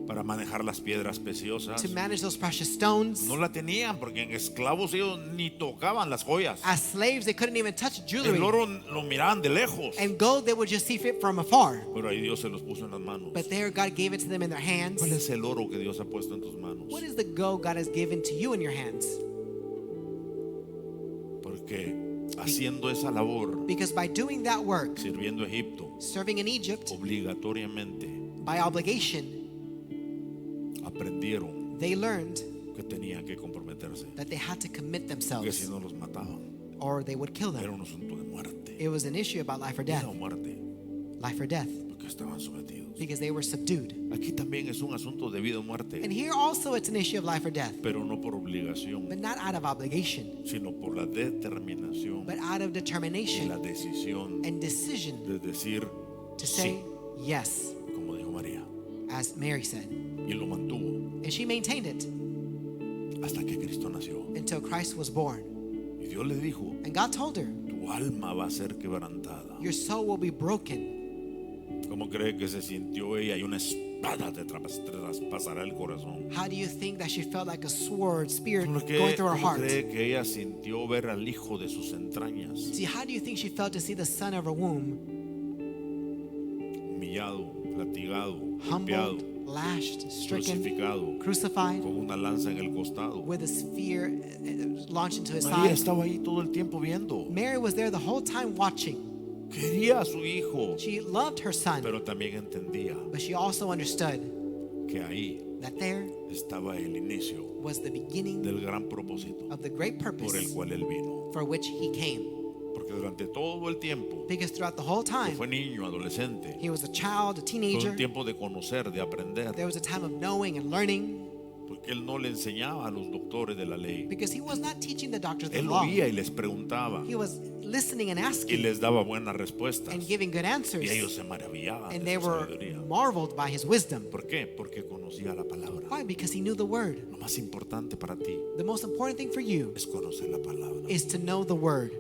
Para manejar las piedras preciosas. To manage those precious stones. No la tenían porque en esclavos ellos ni tocaban las joyas. As slaves, they couldn't even touch jewelry. El oro lo miraban de lejos. And gold, they would just see it from afar. Pero ahí Dios se los puso en las manos. But there, God gave it to them in their hands. ¿Cuál es el oro que Dios ha puesto en tus manos? What is the gold God has given to you in your hands? Porque haciendo esa labor, Because by doing that work, sirviendo a Egipto, serving in Egypt, obligatoriamente by obligation, aprendieron they learned que tenían que comprometerse. that they had to commit Porque si themselves no los mataban. or they would kill Era them. un asunto de muerte. It was an issue about life or Vida death. o muerte. Life or death. Porque estaban sometidos. Because they were subdued. Aquí también es un asunto de vida o muerte. And here also it's an issue of life or death. Pero no por obligación, But not out of obligation, sino por la determinación but out of y la determination decisión and decision de decir to say sí, yes, como dijo María. as Mary said. Y lo mantuvo And she maintained it hasta que Cristo nació. until Christ was born. Y Dios le dijo, And God told her, tu alma va a ser quebrantada. your soul will be broken. ¿Cómo cree que se sintió ella? Y una espada te traspasará el corazón. How do you think that she felt like a sword, spear ¿Cómo going through her cómo heart? cree que ella sintió ver al hijo de sus entrañas See, how do you think she felt to see the son of her womb humillado, latigado, humbled, golpeado, lashed, stricken, crucificado, crucified, con una lanza en el costado? with a spear launched into his María side? estaba ahí todo el tiempo viendo. Mary was there the whole time watching. Quería a su hijo, She loved her son, pero también entendía but she also understood que ahí that there estaba el inicio was the beginning del gran propósito of the great por el purpose cual él vino. for which he came. Porque durante todo el tiempo Because throughout the whole que time, fue niño, adolescente, he was a child, a todo teenager. el tiempo de conocer, de aprender, There was a time of knowing and learning, porque él no le enseñaba a los doctores de la ley. because he was not teaching the doctors the Él law. oía y les preguntaba He was listening and y asking les daba buenas respuestas. and giving good answers. Y ellos se maravillaban And de they su were sabiduría. marveled by his wisdom. ¿Por qué? Porque conocía la palabra. Why? Because he knew the word. Lo más importante para ti The most important thing for you es conocer la palabra. is to know the word.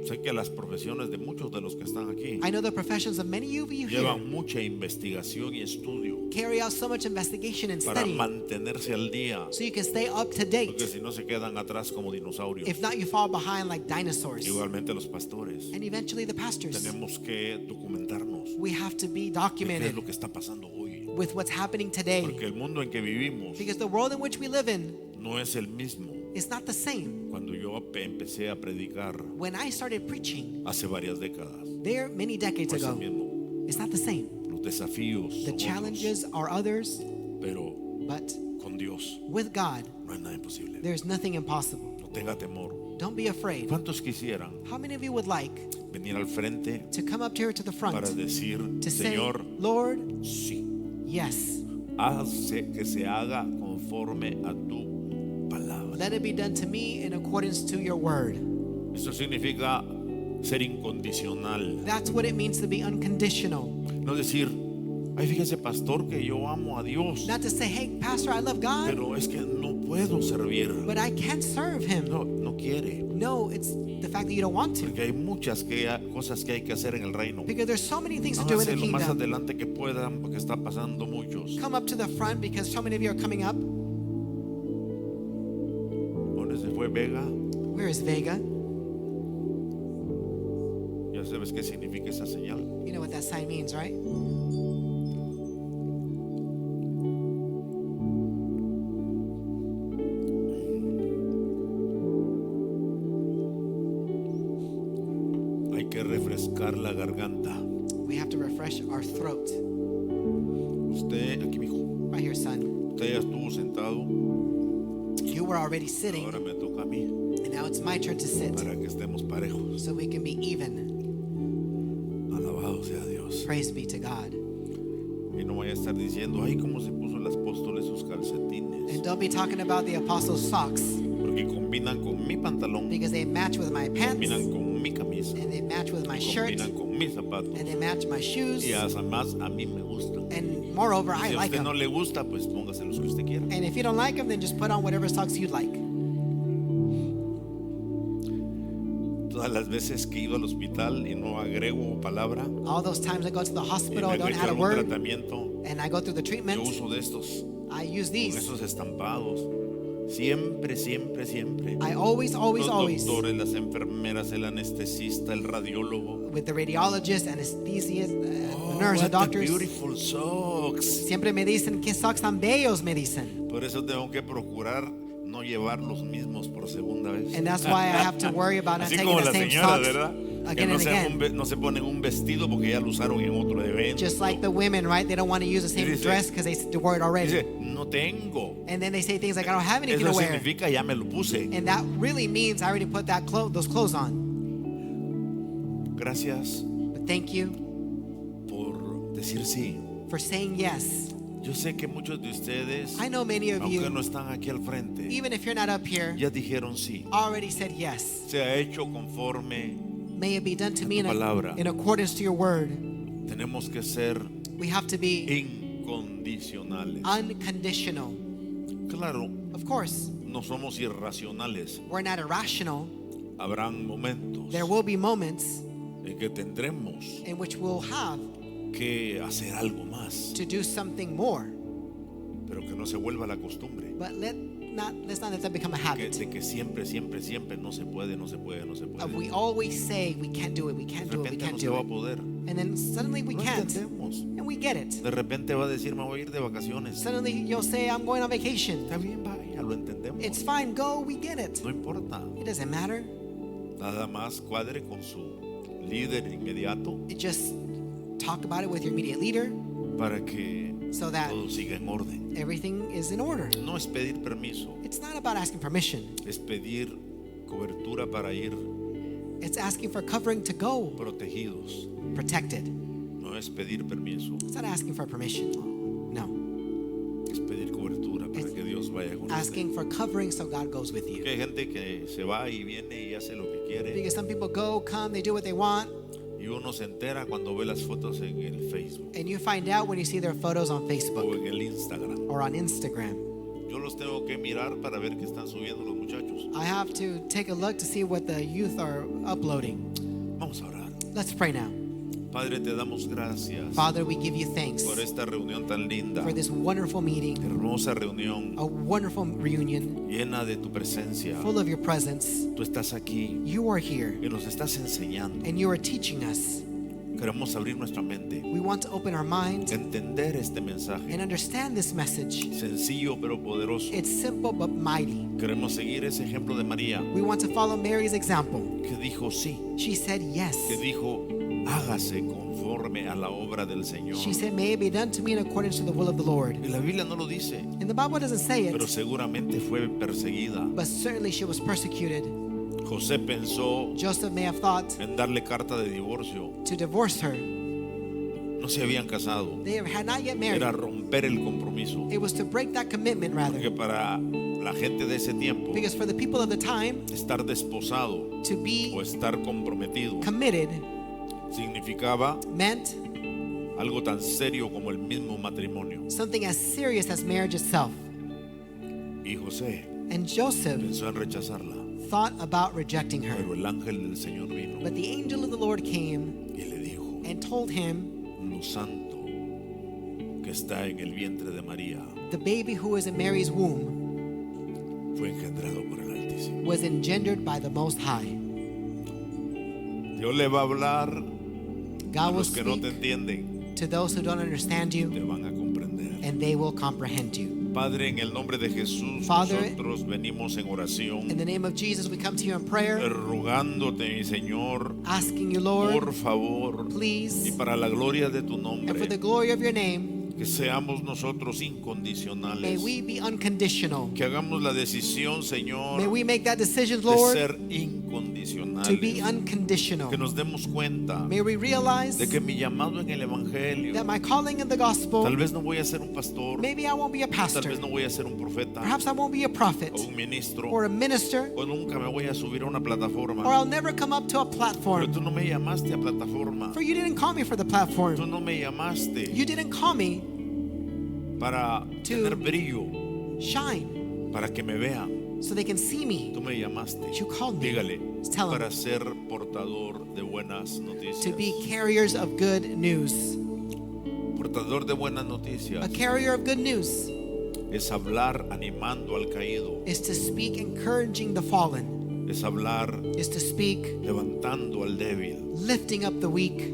Sé que las profesiones de muchos de los que están aquí I know the professions of many of you here llevan mucha investigación y estudio carry out so much investigation and para study mantenerse al día, so you can stay up to porque date. si no se quedan atrás como dinosaurios. If not, you fall behind like dinosaurs. Igualmente los pastores. And eventually the pastors. Tenemos que documentarnos We have to be de qué es documented lo que está pasando hoy. with what's happening today. Porque el mundo en que vivimos Because the world in which we live in no es el mismo. is not the same. Cuando yo empecé a predicar When I started preaching hace varias décadas, there many decades no es el ago, mismo. it's not the same. Los desafíos The son challenges are others, otros, pero but con Dios with God, no hay nada imposible. there's nothing impossible. No tenga temor. Don't be afraid. ¿Cuántos quisieran How many of you would like venir al frente to come up here to the front para decir, to say, Señor, Lord, sí, yes, hace que se haga conforme a tu palabra? let it be done to me in accordance to your word? Eso significa ser incondicional. That's what it means to be unconditional. No decir, ay, fíjese, pastor, que yo amo a Dios, Not to say, hey, Pastor, I love God, pero es que no puedo servir. but I can't serve him. No, no quiere. No, it's the fact that you don't want to. Porque hay muchas cosas que hay que hacer en el reino. Because there's so many things to do in the Háganse lo más kingdom. adelante que puedan, porque está pasando muchos. Come up to the front because so many of you are coming up. ¿Dónde se fue Vega? Where is Vega? Ya sabes qué significa esa señal. You know what that sign means, right? Hay que refrescar la garganta. We have to refresh our throat. Usted, aquí mijo, Right here, son. usted ya estuvo sentado. You were already sitting, Ahora me toca a mí and now it's my turn to sit para que estemos parejos. so we can be even. Alabado sea Dios. Praise be to God. Y no vaya a estar diciendo, ay, cómo se puso el apóstol esos calcetines. And don't be talking about the apostles' socks Porque combinan con mi pantalón, because they match with my pants, combinan con mi camisa, and they match with my shirt, combinan con mis zapatos and they match my shoes, y además a mí me gustan. and moreover, I Si a like usted no them. le gusta, pues póngase los que usted quiera. And if you don't like them, then just put on whatever socks you'd like. Todas las veces que he ido al hospital y no agrego palabra All those times I go to the y hospital, I me don't hago add a un word, tratamiento, and I go through the yo treatment, uso de estos, I use con these. estos estampados. Siempre, siempre, siempre. I always, Los always, doctores, las enfermeras, el anestesista, el radiólogo. with the radiologist, anesthesiast, Oh, nurse, what the a doctors, beautiful socks. siempre me dicen, ¿qué socks tan bellos? Me dicen. Por eso tengo que procurar no llevar los mismos por segunda vez. And that's why I have to worry about not Así taking como the las same señoras, socks ¿verdad? Que again no, and again. no se ponen un vestido porque ya lo usaron en otro evento. Just like the women, right? They don't want to use the same dice- dress because they wore it already. Dice, no tengo. And then they say things like, I don't have anything Eso to wear. significa ya me lo puse. And that really means I already put those clothes on. Gracias But thank you por decir sí. for saying yes. Yo sé que muchos de ustedes, I know many of aunque no you, están aquí al frente, even if you're not up here, ya dijeron sí. already said yes. Se ha hecho conforme. May it be done to A me tu palabra. in accordance to your word. Tenemos que ser We have to be incondicionales. unconditional. Claro, Of course, no somos irracionales. we're not irrational. Habrán momentos There will be moments en que tendremos in which we'll have que hacer algo más, to do something more. pero que no se vuelva la costumbre. But let's not let that become a habit. De que siempre, siempre, siempre no se puede, no se puede, no se puede. We always say we can't do it, we De can't do it, we repente can't no se do va a it. poder. And then suddenly we No can't. entendemos. And we get it. De repente va a decir, me voy a ir de vacaciones. Suddenly you'll say, I'm going on vacation. Está bien, vaya, lo entendemos. It's fine, go, we get it. No importa. It doesn't matter. Nada más cuadre con su líder inmediato It just talk about it with your immediate leader para que so that todo siga en orden. everything is in order. No es pedir permiso, It's not about asking permission. es pedir cobertura para ir It's asking for covering to go protegidos. protected. No es pedir permiso, It's not asking for permission. No. es pedir cobertura para que Dios vaya con usted. Asking for covering so God goes with Que you. hay gente que se va y viene y hace lo que quiere Because some people go, come, they do what they want, y uno se entera cuando ve las fotos en el Facebook and you find out when you see their photos on o Facebook en el Instagram. or on Instagram. Yo los tengo que mirar para ver qué están subiendo los muchachos. I have to take a look to see what the youth are uploading. Vamos a orar. Let's pray now. Padre, te damos gracias Father, we give you thanks por esta reunión tan linda, for this wonderful meeting, hermosa reunión a wonderful reunion llena de tu presencia. full of your presence. Tú estás aquí You are here y nos estás enseñando. and you are teaching us. Queremos abrir nuestra mente, We want to open our mind entender este mensaje and understand this message. sencillo pero poderoso. It's simple but mighty. Queremos seguir ese ejemplo de María We want to follow Mary's example. que dijo sí, She said yes. que dijo hágase conforme a la obra del Señor. She said, may it be done to me in accordance to the will of the Lord. Y la Biblia no lo dice, And the Bible doesn't say pero it, seguramente fue perseguida. but certainly she was persecuted. José pensó Joseph may have thought en darle carta de divorcio. to divorce her. No se habían casado, They had not yet married. era romper el compromiso. It was to break that commitment, Porque rather. para la gente de ese tiempo, Because for the people of the time, estar desposado to o be estar comprometido committed significaba meant algo tan serio como el mismo matrimonio. something as serious as marriage itself. Y José And Joseph pensó en rechazarla, thought about rejecting her. pero el ángel del Señor vino But the angel of the Lord came y le dijo, and told him, lo santo que está en el vientre de María the baby who was in Mary's womb fue engendrado por el Altísimo. was engendered by the Most High. Dios le va a hablar a God will los que no te speak entienden, to those who don't understand te you, van a comprender. and they will comprehend you. Padre, en el nombre de Jesús, Father, nosotros venimos en oración, In the name of Jesus, we come to you in prayer, rogándote, mi Señor, asking you, por Lord, favor, y please, para la gloria de tu and for nombre, the glory of your name, que seamos nosotros may incondicionales, we be unconditional. que hagamos la decisión, May Señor, we make that decision, de Lord, ser incondicionales. incondicionales. unconditional. Que nos demos cuenta May we realize de que mi llamado en el Evangelio, that my calling in the gospel, tal vez no voy a ser un pastor, maybe I won't be a tal pastor, vez no voy a ser un profeta perhaps I won't be a prophet o un ministro, or a minister, o nunca me voy a subir a una plataforma. or I'll never come up to a Pero platform. tú no me llamaste a plataforma. For you didn't call me for the Tú platform. no me llamaste You didn't call me para tener brillo, shine para que me vea. so they can see me. Tú me llamaste. You called me. Dígale, Tell him. para ser portador de buenas noticias. To be carriers of good news. Portador de buenas A noticias carrier of good news es hablar animando al caído. is to speak encouraging the fallen, Es hablar is to speak levantando al débil, lifting up the weak,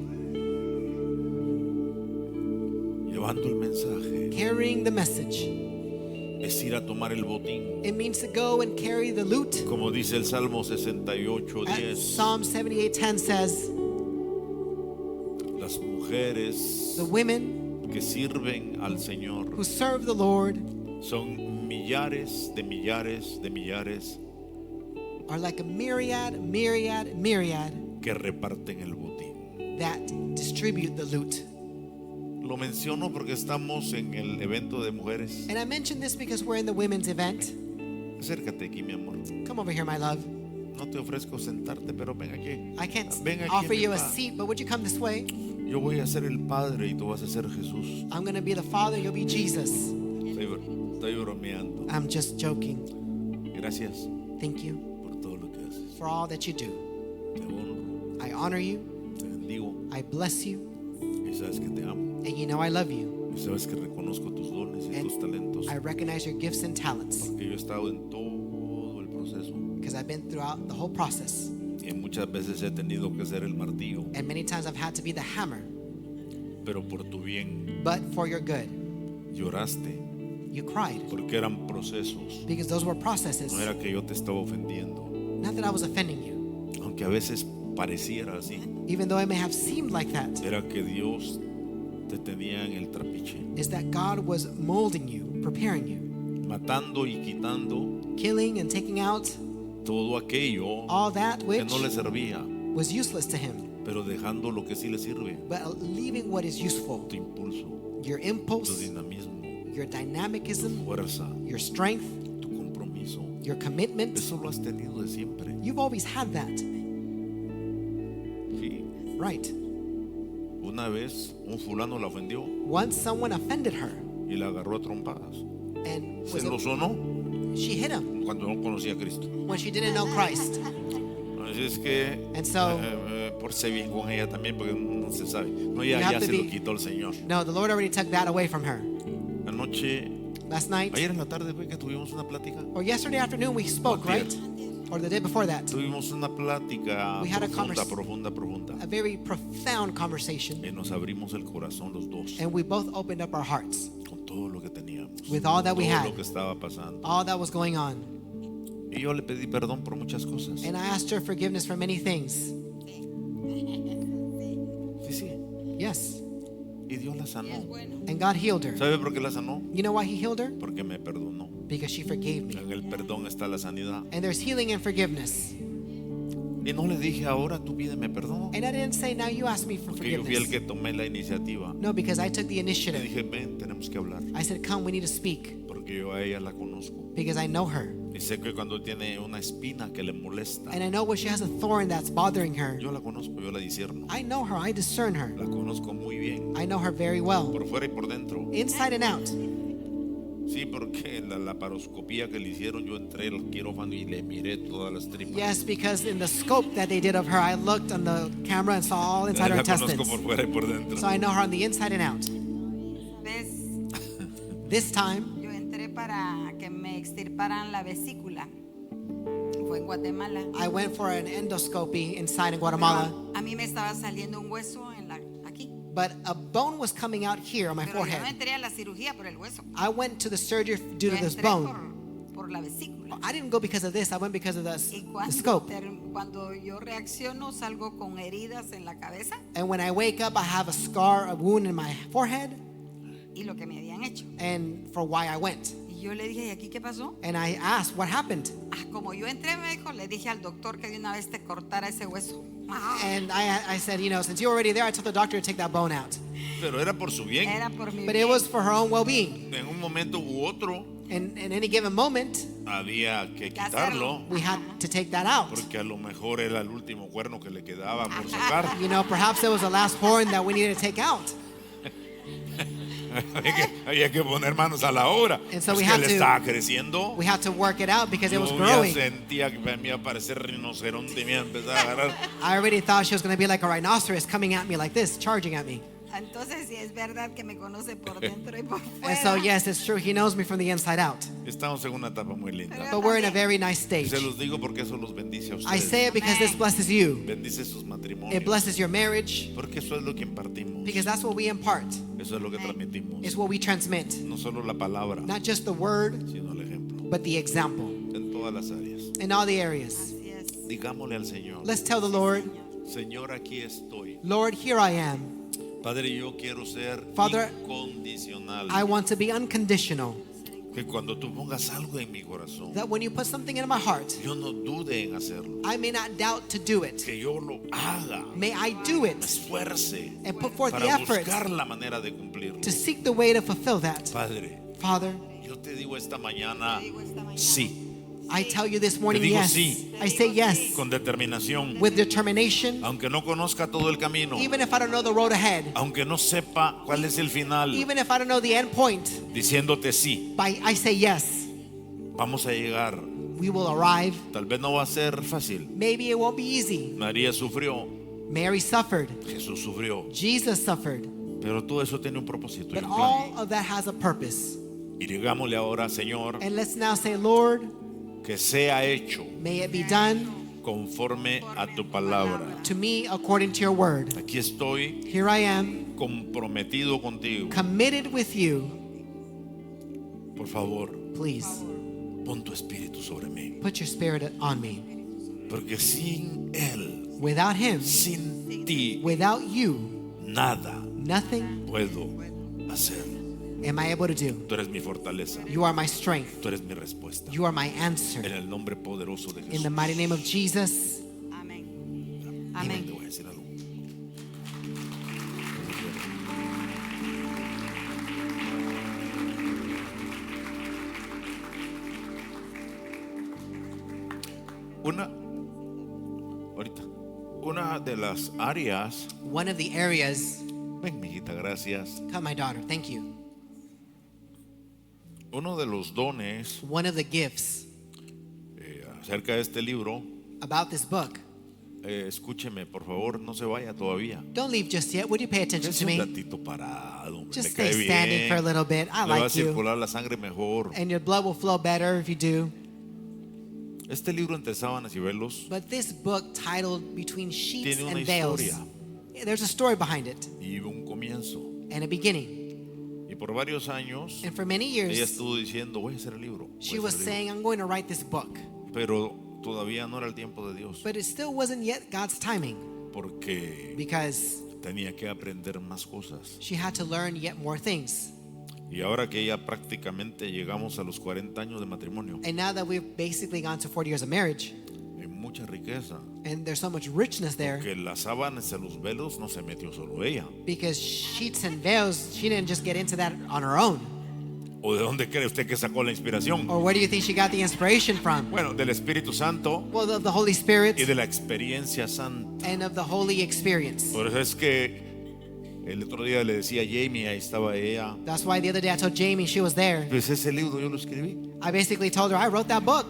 llevando el mensaje. carrying the message. Es ir a tomar el botín. It means to go and carry the loot. Como dice el Salmo 68:10, As Psalm 78:10 says, las mujeres the women que sirven al Señor who serve the Lord son millares de millares de millares are like a myriad que reparten el botín. that distribute the loot. Lo menciono porque estamos en el evento de mujeres. And I mention this because we're in the women's event. Acércate aquí, mi amor. Come over here, my love. No te ofrezco sentarte, pero ven aquí. I can't Ven aquí, offer mi you a papá. seat, but would you come this way? Yo voy a ser el Padre y tú vas a ser Jesús. I'm going to be the Father, you'll be Jesus. Estoy bromeando. I'm just joking. Gracias Thank you por todo lo que haces. for all that you do. Te honro, I honor you, te bendigo I bless you, y sabes que te amo. and you know I love you. Y sabes que reconozco tus dones y And tus talentos. I recognize your gifts and talents Porque yo he estado en todo el proceso because I've been throughout the whole process. y muchas veces he tenido que ser el martillo, And many times I've had to be the hammer, pero por tu bien but for your good. lloraste You cried porque eran procesos. because those were processes. No era que yo te estaba ofendiendo, Not that I was offending you, aunque a veces pareciera así. even though it may have seemed like that. Era que Dios te tenía en el trapiche, Is that God was molding you, preparing you, matando y quitando killing and taking out todo aquello all that que which no le servía, was useless to him, pero dejando lo que sí le sirve. but leaving what is useful, Tu impulso, your tu impulse, dinamismo, your tu dynamicism, fuerza, your strength, tu compromiso. your commitment. Eso lo has tenido de siempre. You've always had that, Sí. right? Una vez un fulano la ofendió Once someone offended her y la agarró a trompadas. and Se lo sonó she hit him cuando no conocía a Cristo. when she didn't know Christ. Así es que And so- porse bien con ella también porque no se sabe. No, You ya, have ya to se lo be- quitó el Señor. No, the Lord already took that away from her. Anoche, Last night ayer en la tarde fue que tuvimos una plática. or yesterday afternoon we spoke, Ayer. right? Or the day before that. Tuvimos una plática We had a profunda. A very profound conversation, Y nos abrimos el corazón los dos and we both opened up our hearts con todo lo que teníamos. with all that we todo had, lo que estaba pasando. all that was going on. Y yo le pedí perdón por muchas cosas. And I asked her forgiveness for many things. Sí, sí. Yes. Y Dios la sanó. And God healed her. ¿Sabe por qué la sanó? You know why He healed her? Porque me perdonó. Because she forgave me. En el perdón está la sanidad. And there's healing and forgiveness. Y no le dije ahora tú pídeme perdón. And I didn't say, now you ask me for Porque yo fui el forgiveness. que tomé la iniciativa. No, because I took the Le initiative. dije, ven, tenemos que hablar. I said, come, we need to speak. Porque yo a ella la conozco. Because I know her. Y sé que cuando tiene una espina que le molesta, And I know when she has a thorn that's bothering her. yo la conozco, yo la discierno. I know her. I discern her. La conozco muy bien. I know her very well. Por fuera y por dentro. Inside and out. Sí, porque la laparoscopía que le hicieron, yo entré al quirófano y le miré todas las tripas. Yes, because in the scope that they did of her, I looked on the camera and saw all inside her La conozco intestines. por fuera y por dentro. So I know her on the inside and out. Vez This time, yo entré para que me extirparan la vesícula. Fue en Guatemala. I went for an endoscopy inside in Guatemala, A mí me estaba saliendo un hueso en aquí. but a bone was coming out here on my Pero yo no forehead. entré a la cirugía por el hueso. I went to the surgery due Yo to this entré bone. por la vesícula. I didn't go because of this. I went because of Y the scope. cuando yo reacciono salgo con heridas en la cabeza And when I wake up, I have a scar, a wound in my forehead, y lo que me habían hecho. and for why I went. Y Y yo le dije, ¿y aquí qué pasó? And I asked, what happened? Ah, como yo entré, me dijo, le dije al doctor que de una vez te cortara ese hueso. And I said, you know, since you were already there, I told the doctor to take that bone out. Pero era por su bien. Era por mi But it bien. was for her own well-being. En un momento u otro And in any given moment, había que Que hacerlo. quitarlo, we had to take that out. porque a lo mejor era el último cuerno que le quedaba por sacar. You know, perhaps it was the last horn that we needed to take out. Había que poner manos a la obra. And so Es we que had él to- estaba creciendo. We had to work it out because it was Yo growing. ya sentía que me iba a parecer rinoceronte y me iba a empezar a agarrar. I already thought she was going to be like a rhinoceros coming at me like this, charging at me. Entonces, sí es verdad que me conoce por dentro y por And so, fuera. yes, it's true. He knows me from the inside out. Estamos en una etapa muy linda. But we're in a very nice stage. Se los digo porque eso los bendice a I say ustedes. it because this blesses you. Bendice sus matrimonios. It blesses your marriage Porque eso es lo que impartimos. because that's what we impart. Eso es lo que transmitimos. It's what we transmit. No solo la palabra, Not just the word, sino el ejemplo. but the example En todas las áreas. in all the areas. Así es. Digámosle al Señor: Let's tell the Lord, Señor, aquí estoy. Lord, here I am. Padre, yo quiero ser Father, incondicional. I want to be unconditional. Que cuando tú pongas algo en mi corazón, That when you put something in my heart, yo no dude en hacerlo. I may not doubt to do it. Que yo lo haga, May I do me it esfuerce and put forth the para effort buscar la manera de cumplirlo. to seek the way to fulfill that. Padre, Father, yo te digo esta mañana, Te digo esta mañana. sí, I tell you this morning, Te digo yes. sí. I say yes con determinación, with determination, aunque no conozca todo el camino, even if I don't know the road ahead, aunque no sepa cuál es el final, even if I don't know the end point, diciéndote sí, I say yes. vamos a llegar. We will arrive. Tal vez no va a ser fácil. Maybe it won't be easy. María sufrió, Mary suffered. Jesús sufrió, Jesus suffered. pero todo eso tiene un propósito y But un all plan. of that has a purpose. Y digámosle ahora, Señor, And let's now say, Lord, que sea hecho may it be done conforme a tu palabra. to me according to your word. Aquí estoy Here I am, comprometido contigo. committed with you. Por favor, Please pon tu espíritu sobre mí. put your spirit on me. Porque sin Él, Without him, sin ti, without you, nada nothing puedo hacer. am I able to do. Tú eres mi fortaleza. You are my strength. Tú eres mi respuesta. You are my answer. En el nombre poderoso de In Jesús. the mighty name of Jesus. Amén. Te Amén. voy a decir algo. Una de las áreas. One of the areas, Ven, mijita, gracias. come my daughter, thank you. Uno de los dones One of the gifts acerca de este libro. about this book. Escúcheme, por favor, no se vaya todavía. Don't leave just yet. Would you pay attention Es to un me? ratito parado. hombre, Just me stay cae standing bien. for a little bit. I Le va a like you. circular la sangre mejor. And your blood will flow better if you do. Este libro Entre sábanas y velos But this book titled Between Sheets tiene una and Veils, historia there's a story behind it y un comienzo. and a beginning. Y por varios años And for many ella years, estuvo diciendo, voy a hacer el libro. voy a she hacer was el libro". saying, I'm going to write this book. Pero todavía no era el tiempo de Dios, But it still wasn't yet God's timing porque because tenía que aprender más cosas. she had to learn yet more things. Y ahora que ya prácticamente llegamos a los 40 años de matrimonio, And now that we've basically gone to 40 years of marriage, hay mucha riqueza. and there's so much richness there Que las sábanas y los velos no se metió solo ella. because sheets and veils, she didn't just get into that on her own. ¿O de dónde cree usted que sacó la inspiración? Or where do you think she got the inspiration from? Bueno, del Espíritu Santo Well, of the Holy Spirit y de la experiencia santa. and of the Holy experience. Por eso es que el otro día le decía a Jamie, ahí estaba ella. That's why the other day I told Jamie, she was there. Pues ese libro yo lo escribí. I basically told her I wrote that book.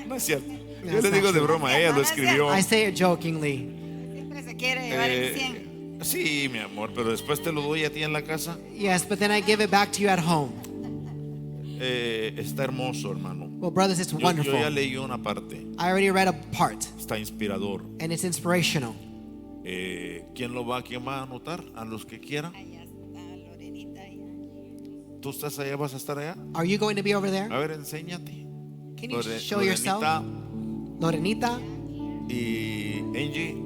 No es cierto. No, Yo it's le not digo de true. broma, ella lo escribió. I say it jokingly. Siempre se quiere llevar el 100. Sí, mi amor, pero después te lo doy a ti en la casa. Yes, but then I give it back to you at home. Está hermoso, hermano. Well, brothers, it's Yo wonderful. ya leí una parte. I already read a part, Está inspirador. and it's inspirational. ¿Quién va a anotar? A los que quieran. Allá está Lorenita. ¿Tú estás allá? ¿Vas a estar allá? Are you going to be over there? A ver, enséñate. Can you Lore- show yourself? Lorenita Lorenita y Angie.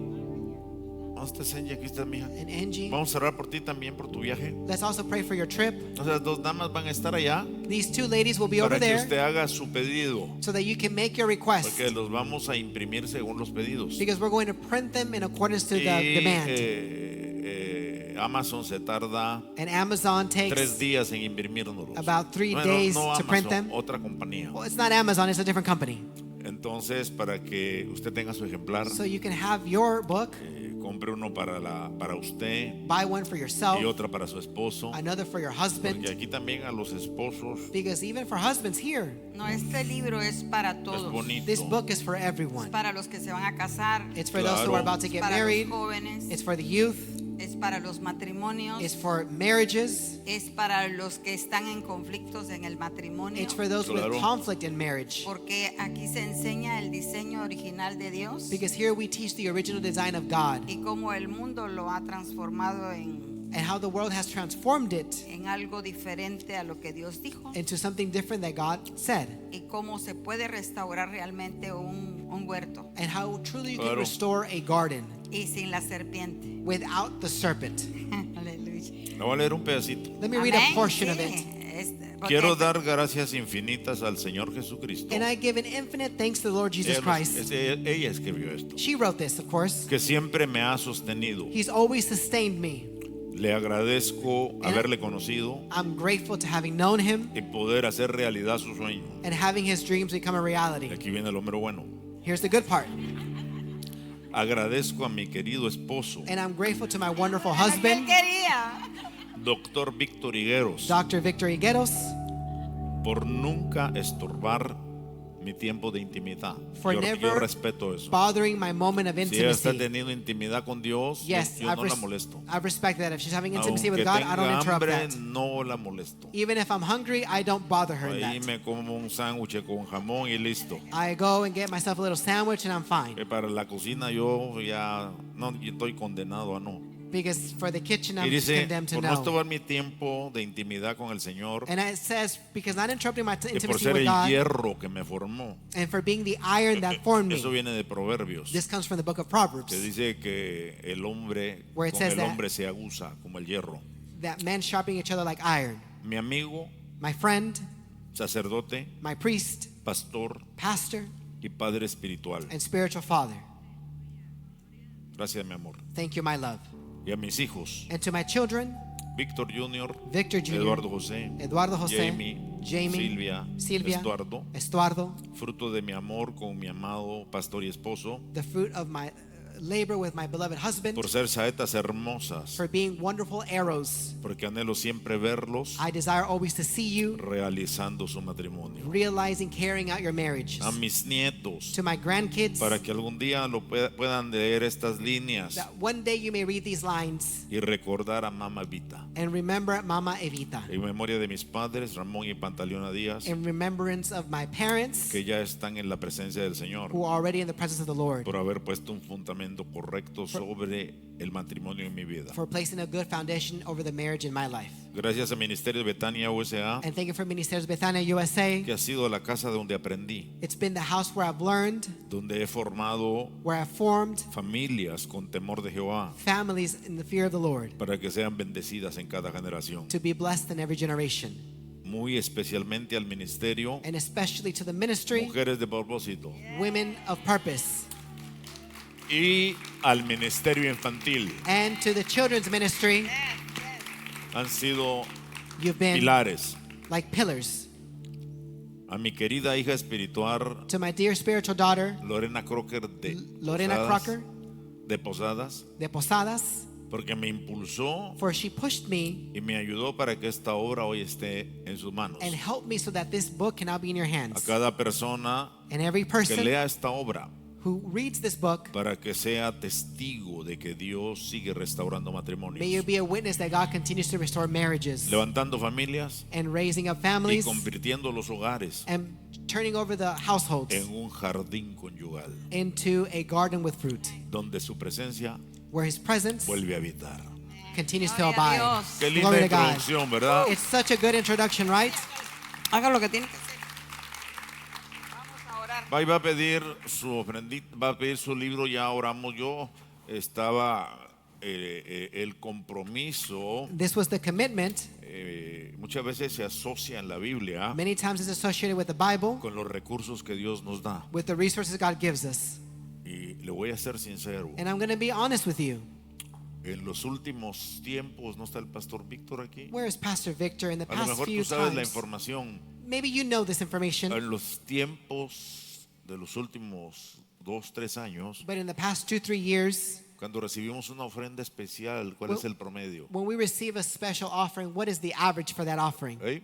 ¿Dónde está Senji? Aquí está mi hija. and Angie. Vamos a orar por ti también, por tu viaje. Let's also pray for your trip. O sea, las dos damas van a estar allá These two ladies will be over para que there usted haga su pedido. so that you can make your request, Porque los vamos a imprimir según los pedidos. because we're going to print them in accordance to the Y, demand. Amazon se tarda And Amazon 3 takes, días en imprimírnoslos. about 3 No, days no to print Amazon, them. otra compañía. well, it's not Amazon, it's a different company. Entonces, para que usted tenga su ejemplar, So you can have your book, compre uno para usted buy one for yourself, y otra para su esposo. another for your Porque husband, aquí también a los esposos because even for husbands here, No, este libro es para es todos. bonito. this book is for everyone. Para los que se van a casar, It's for those who are about to get para married, los jóvenes, it's for the youth, es para los matrimonios, it's for marriages, es para los que están en conflictos en el matrimonio. it's for those Claro. with conflict in marriage. Porque aquí se enseña el diseño original de Dios Because here we teach the original design of God y cómo el mundo lo ha transformado and how the world has transformed it en algo diferente a lo que Dios dijo into something different that God said, y cómo se puede restaurar realmente un huerto and how truly you can Claro. restore a garden y sin la serpiente. without the serpent. Aleluya. Le voy a leer un pedacito. Let me read a Amén, portion sí. of it. Porque Quiero dar gracias infinitas al Señor Jesucristo. And I give an infinite thanks to the Lord Jesus Christ. Ella escribió esto. She wrote this, of course. Que siempre me ha sostenido. He's always sustained me. Le agradezco haberle conocido I'm grateful to having known him y poder hacer realidad su sueño. and having his dreams become a Y reality. aquí viene lo mero bueno. Here's the good part. Agradezco a mi querido esposo, And I'm grateful to my wonderful Lo que él husband, quería. Doctor Víctor Higueros, Dr. Victor Higueros, por nunca estorbar mi tiempo de intimidad. for Yo never respeto eso. bothering my moment of Si ella está intimacy. teniendo intimidad con Dios, Yes, yo no la molesto. I respect that. If she's having intimacy Aunque with God, I don't tenga interrupt hambre, that. no la molesto. Even if I'm hungry, I don't bother her in Ahí that. me como un sándwich con jamón y listo. I go and get myself a little sandwich and I'm fine. Que para la cocina yo ya no, yo estoy condenado a no. Because for the kitchen, Y I'm just dice, condemned to por no no. estorbar mi tiempo de intimidad con el Señor And it says, because not interrupting my y por intimacy ser with el God hierro que me formó. and for being the iron that formed Eso me. viene de Proverbios, This comes from the book of que Proverbs, dice que el hombre Where it con says el that- hombre se aguza como el hierro. that men sharpening each other like iron. Mi amigo, My friend, sacerdote, my priest, pastor pastor, y padre espiritual. and spiritual father. Gracias, mi amor. Thank you, my love. Y a mis hijos, And to my children, Víctor Jr., Victor Jr., Eduardo José, Eduardo José, Jamie, Silvia, Estuardo, Estuardo, fruto de mi amor con mi amado pastor y esposo, the fruit of my labor with my beloved husband, por ser saetas hermosas, for being wonderful arrows. porque anhelo siempre verlos I desire always to see you realizando su matrimonio. realizing, carrying out your marriages. A mis nietos, To my grandkids, para que algún día puedan leer estas líneas that one day you may read these lines y recordar a Mama Vita. and remember Mama Evita, En memoria de mis padres, Ramón y Pantaleona Díaz, in remembrance of my parents que ya están en la presencia del Señor, who are already in the presence of the Lord, por haber puesto un fundamento correcto sobre el matrimonio en mi vida. for placing a good foundation over the marriage in my life. Gracias a Ministerio Betania USA, And thank you for Ministerios Bethania USA. que ha sido la casa donde aprendí, It's been the house where I've learned, donde he formado where I've formed familias con temor de Jehová, families in the fear of the Lord, para que sean bendecidas en cada generación. to be blessed in every generation. Muy especialmente al ministerio And especially to the ministry, Mujeres de Propósito Women of Purpose, y al ministerio infantil. and to the children's ministry. Han sido You've been pilares. like pillars. A mi querida hija espiritual To my dear spiritual daughter, Lorena Crocker de Lorena Posadas, Crocker de Posadas, de Posadas, porque me impulsó for she pushed me y me ayudó para que esta obra hoy esté en sus manos. and helped me so that this book can now be in your A hands. cada persona And every que person lea esta obra, who reads this book, para que sea testigo de que Dios sigue restaurando may you matrimonios, be a witness that God continues to restore marriages levantando familias and raising up y families convirtiendo los hogares and turning over the households en un jardín conyugal, into a garden with fruit, donde su presencia where His presence vuelve a habitar. continues to Gloria a abide. Dios. Qué linda Glory to God. introducción, ¿verdad? It's such a good introduction, right? Haga lo que tiene que hacer. Vamos a orar. Va a pedir su ofrendita, va a pedir su libro, ya oramos. Yo estaba el compromiso This was the commitment. muchas veces se asocia en la Biblia Many times it's associated with the Bible, con los recursos que Dios nos da. with the resources God gives us. Y le voy a ser sincero. And I'm going to be honest with you. En los últimos tiempos, ¿no está el pastor Víctor aquí? Where is Pastor Victor in the A lo past mejor few tú sabes la times? información. Maybe you know this information, En los tiempos de los últimos 2, 3 años, but in the past 2-3 years, cuando recibimos una ofrenda especial, ¿cuál Well- es el promedio? when we receive a special offering, what is the average for that offering? ¿Eh?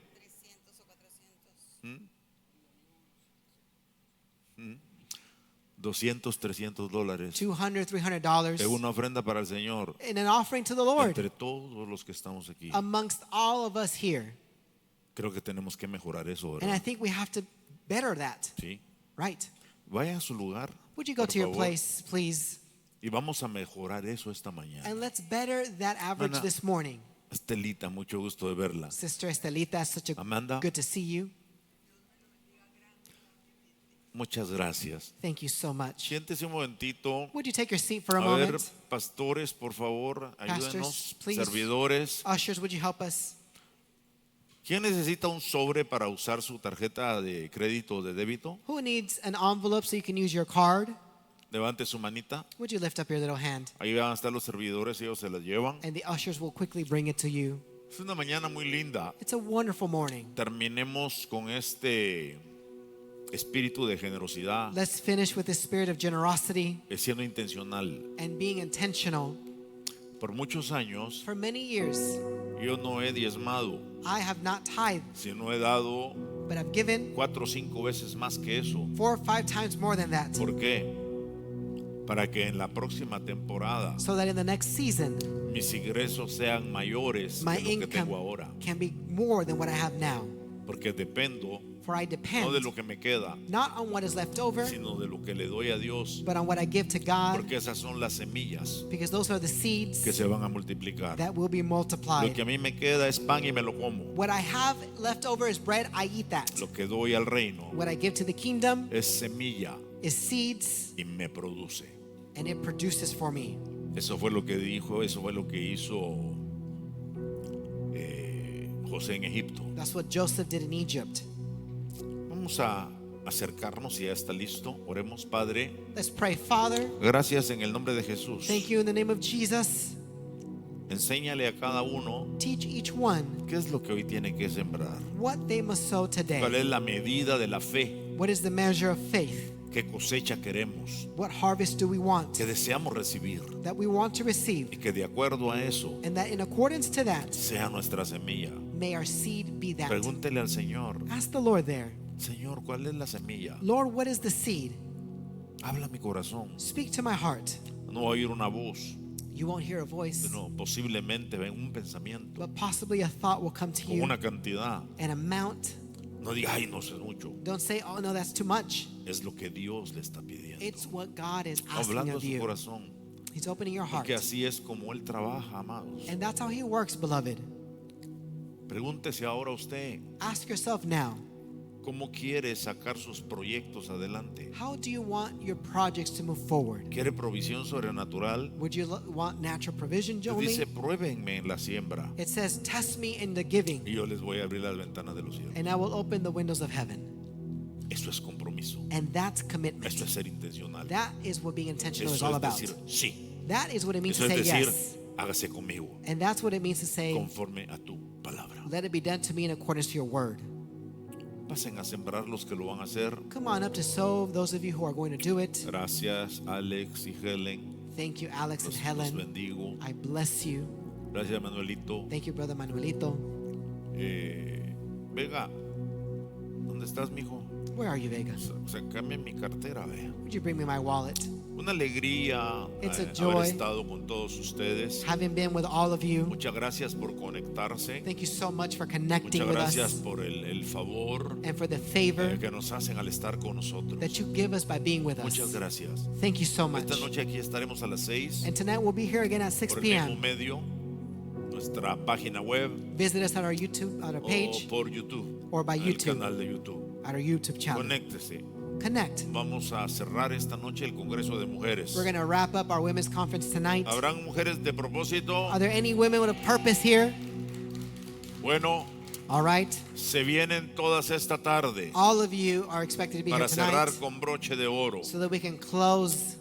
200, $300 $200, $300 es una ofrenda para el Señor in an offering to the Lord entre todos los que estamos aquí. amongst all of us here. Creo que tenemos que mejorar eso, And I ¿verdad? think we have to better that, Sí. right? Vaya a su lugar, Would you go por to your favor, place, please? y vamos a mejorar eso esta mañana. And let's better that average Mana. this morning. Estelita, mucho gusto de verla. Sister Estelita, such a Amanda. good to see you. Muchas gracias. Thank you so much. Siéntese un momentito. Would you take your seat for a A ver, moment? pastores, por favor, Pastors, ayúdenos. please. Servidores. Ushers, would you help us? ¿Quién necesita un sobre para usar su tarjeta de crédito o de débito? Who needs an envelope so you can use your card? Levante su manita. Would you lift up your little hand? Ahí van a estar los servidores, ellos se las llevan. And the ushers will quickly bring it to you. Es una mañana muy linda. It's a wonderful morning. Terminemos con este espíritu de generosidad, Let's finish with the spirit of generosity siendo intencional. and being intentional. Por muchos años For many years, yo no he diezmado, I have not tithed, sino he dado but I've given 4 o 5 veces más que eso. 4 or 5 times more than that. ¿Por qué? Para que en la próxima temporada So that in the next season, mis ingresos sean mayores my que lo que income tengo ahora. can be more than what I have now. Porque dependo For I no de depend lo que me queda, not on what is left over, sino de lo que le doy a Dios. but on what I give to God, Porque esas son las semillas because those are the que seeds se van a multiplicar. that will be Lo multiplied. que a mí me queda es pan y me lo como. What I have left over is bread, I eat that. Lo que doy al reino What I give to the kingdom es semilla is seeds, y me produce. and it produces for me. Eso fue lo que dijo, eso fue lo que hizo José en Egipto. That's what Joseph did in Egypt. Vamos a acercarnos, si ya está listo. Oremos, Padre. Let's pray. Father, Gracias en el nombre de Jesús. thank you in the name of Jesus. Enséñale a cada uno Teach each one qué es lo que hoy tiene que sembrar. what they must sow ¿Cuál today. es la medida de la fe? What is the measure of faith? ¿Qué cosecha queremos? What harvest do we want ¿Qué deseamos recibir? that we want to receive? Y que de acuerdo a eso And that in accordance to that, sea nuestra semilla. may our seed be that. Pregúntele al Señor, Ask the Lord there, Señor, ¿cuál es la semilla? Lord, what is the seed? Habla mi corazón. Speak to my heart. No va a oír una voz, You won't hear a voice, sino posiblemente ven un pensamiento but possibly a thought will come to con you, una cantidad. an amount. No diga, ay, no sé mucho. Don't say, oh no, that's too much. Es lo que Dios le está pidiendo. It's what God is asking Hablando a of su you. corazón. He's opening your heart. Porque así es como Él trabaja, amados. And that's how He works, beloved. Pregúntese ahora usted, Ask yourself now, ¿cómo quiere sacar sus proyectos adelante? how do you want your projects to move forward? ¿Quiere provisión sobrenatural? Would you want natural provision, Dice, only? pruébenme en la siembra It says, test me in the giving, y yo les voy a abrir las ventanas de los cielos. and I will open the windows of heaven. Eso es compromiso. And that's commitment. Esto es ser intencional. That is what being intentional is Eso all es about. decir sí. That is what it means Eso to es say decir, yes. hágase conmigo And that's what it means to say, conforme a tu palabra. let it be done to me in accordance to your word. Pasen a sembrar los que lo van a hacer. Come on up to sow, those of you who are going to do it. Gracias, Alex y Helen. Thank you, Alex and Los Helen. bendigo. I bless you. Gracias, Manuelito. Thank you, Brother Manuelito. Vega, ¿dónde estás, mijo? Where are you, Vega? Sácame mi cartera, ve. Would you bring me my wallet? Una alegría It's a haber joy. estado con todos ustedes. Having been with all of you, Muchas gracias por conectarse. thank you so much for connecting Muchas with gracias us por el favor and for the favor que nos hacen al estar con nosotros. that you give us by being with Muchas us. gracias. Thank you so much. Esta noche aquí estaremos a las 6 And tonight we'll be here again at 6 por el mismo p.m. medio, nuestra página web Visit us at our YouTube, on our o page, por YouTube, or by en el YouTube. canal de YouTube. at our YouTube channel. Conéctese. connect. Vamos a cerrar esta noche el Congreso de Mujeres. We're going to wrap up our women's conference tonight. ¿Habrán mujeres de propósito? Are there any women with a purpose here? Bueno, All right. se vienen todas esta tarde All of you are expected to be here para cerrar tonight con broche de oro. so that we can close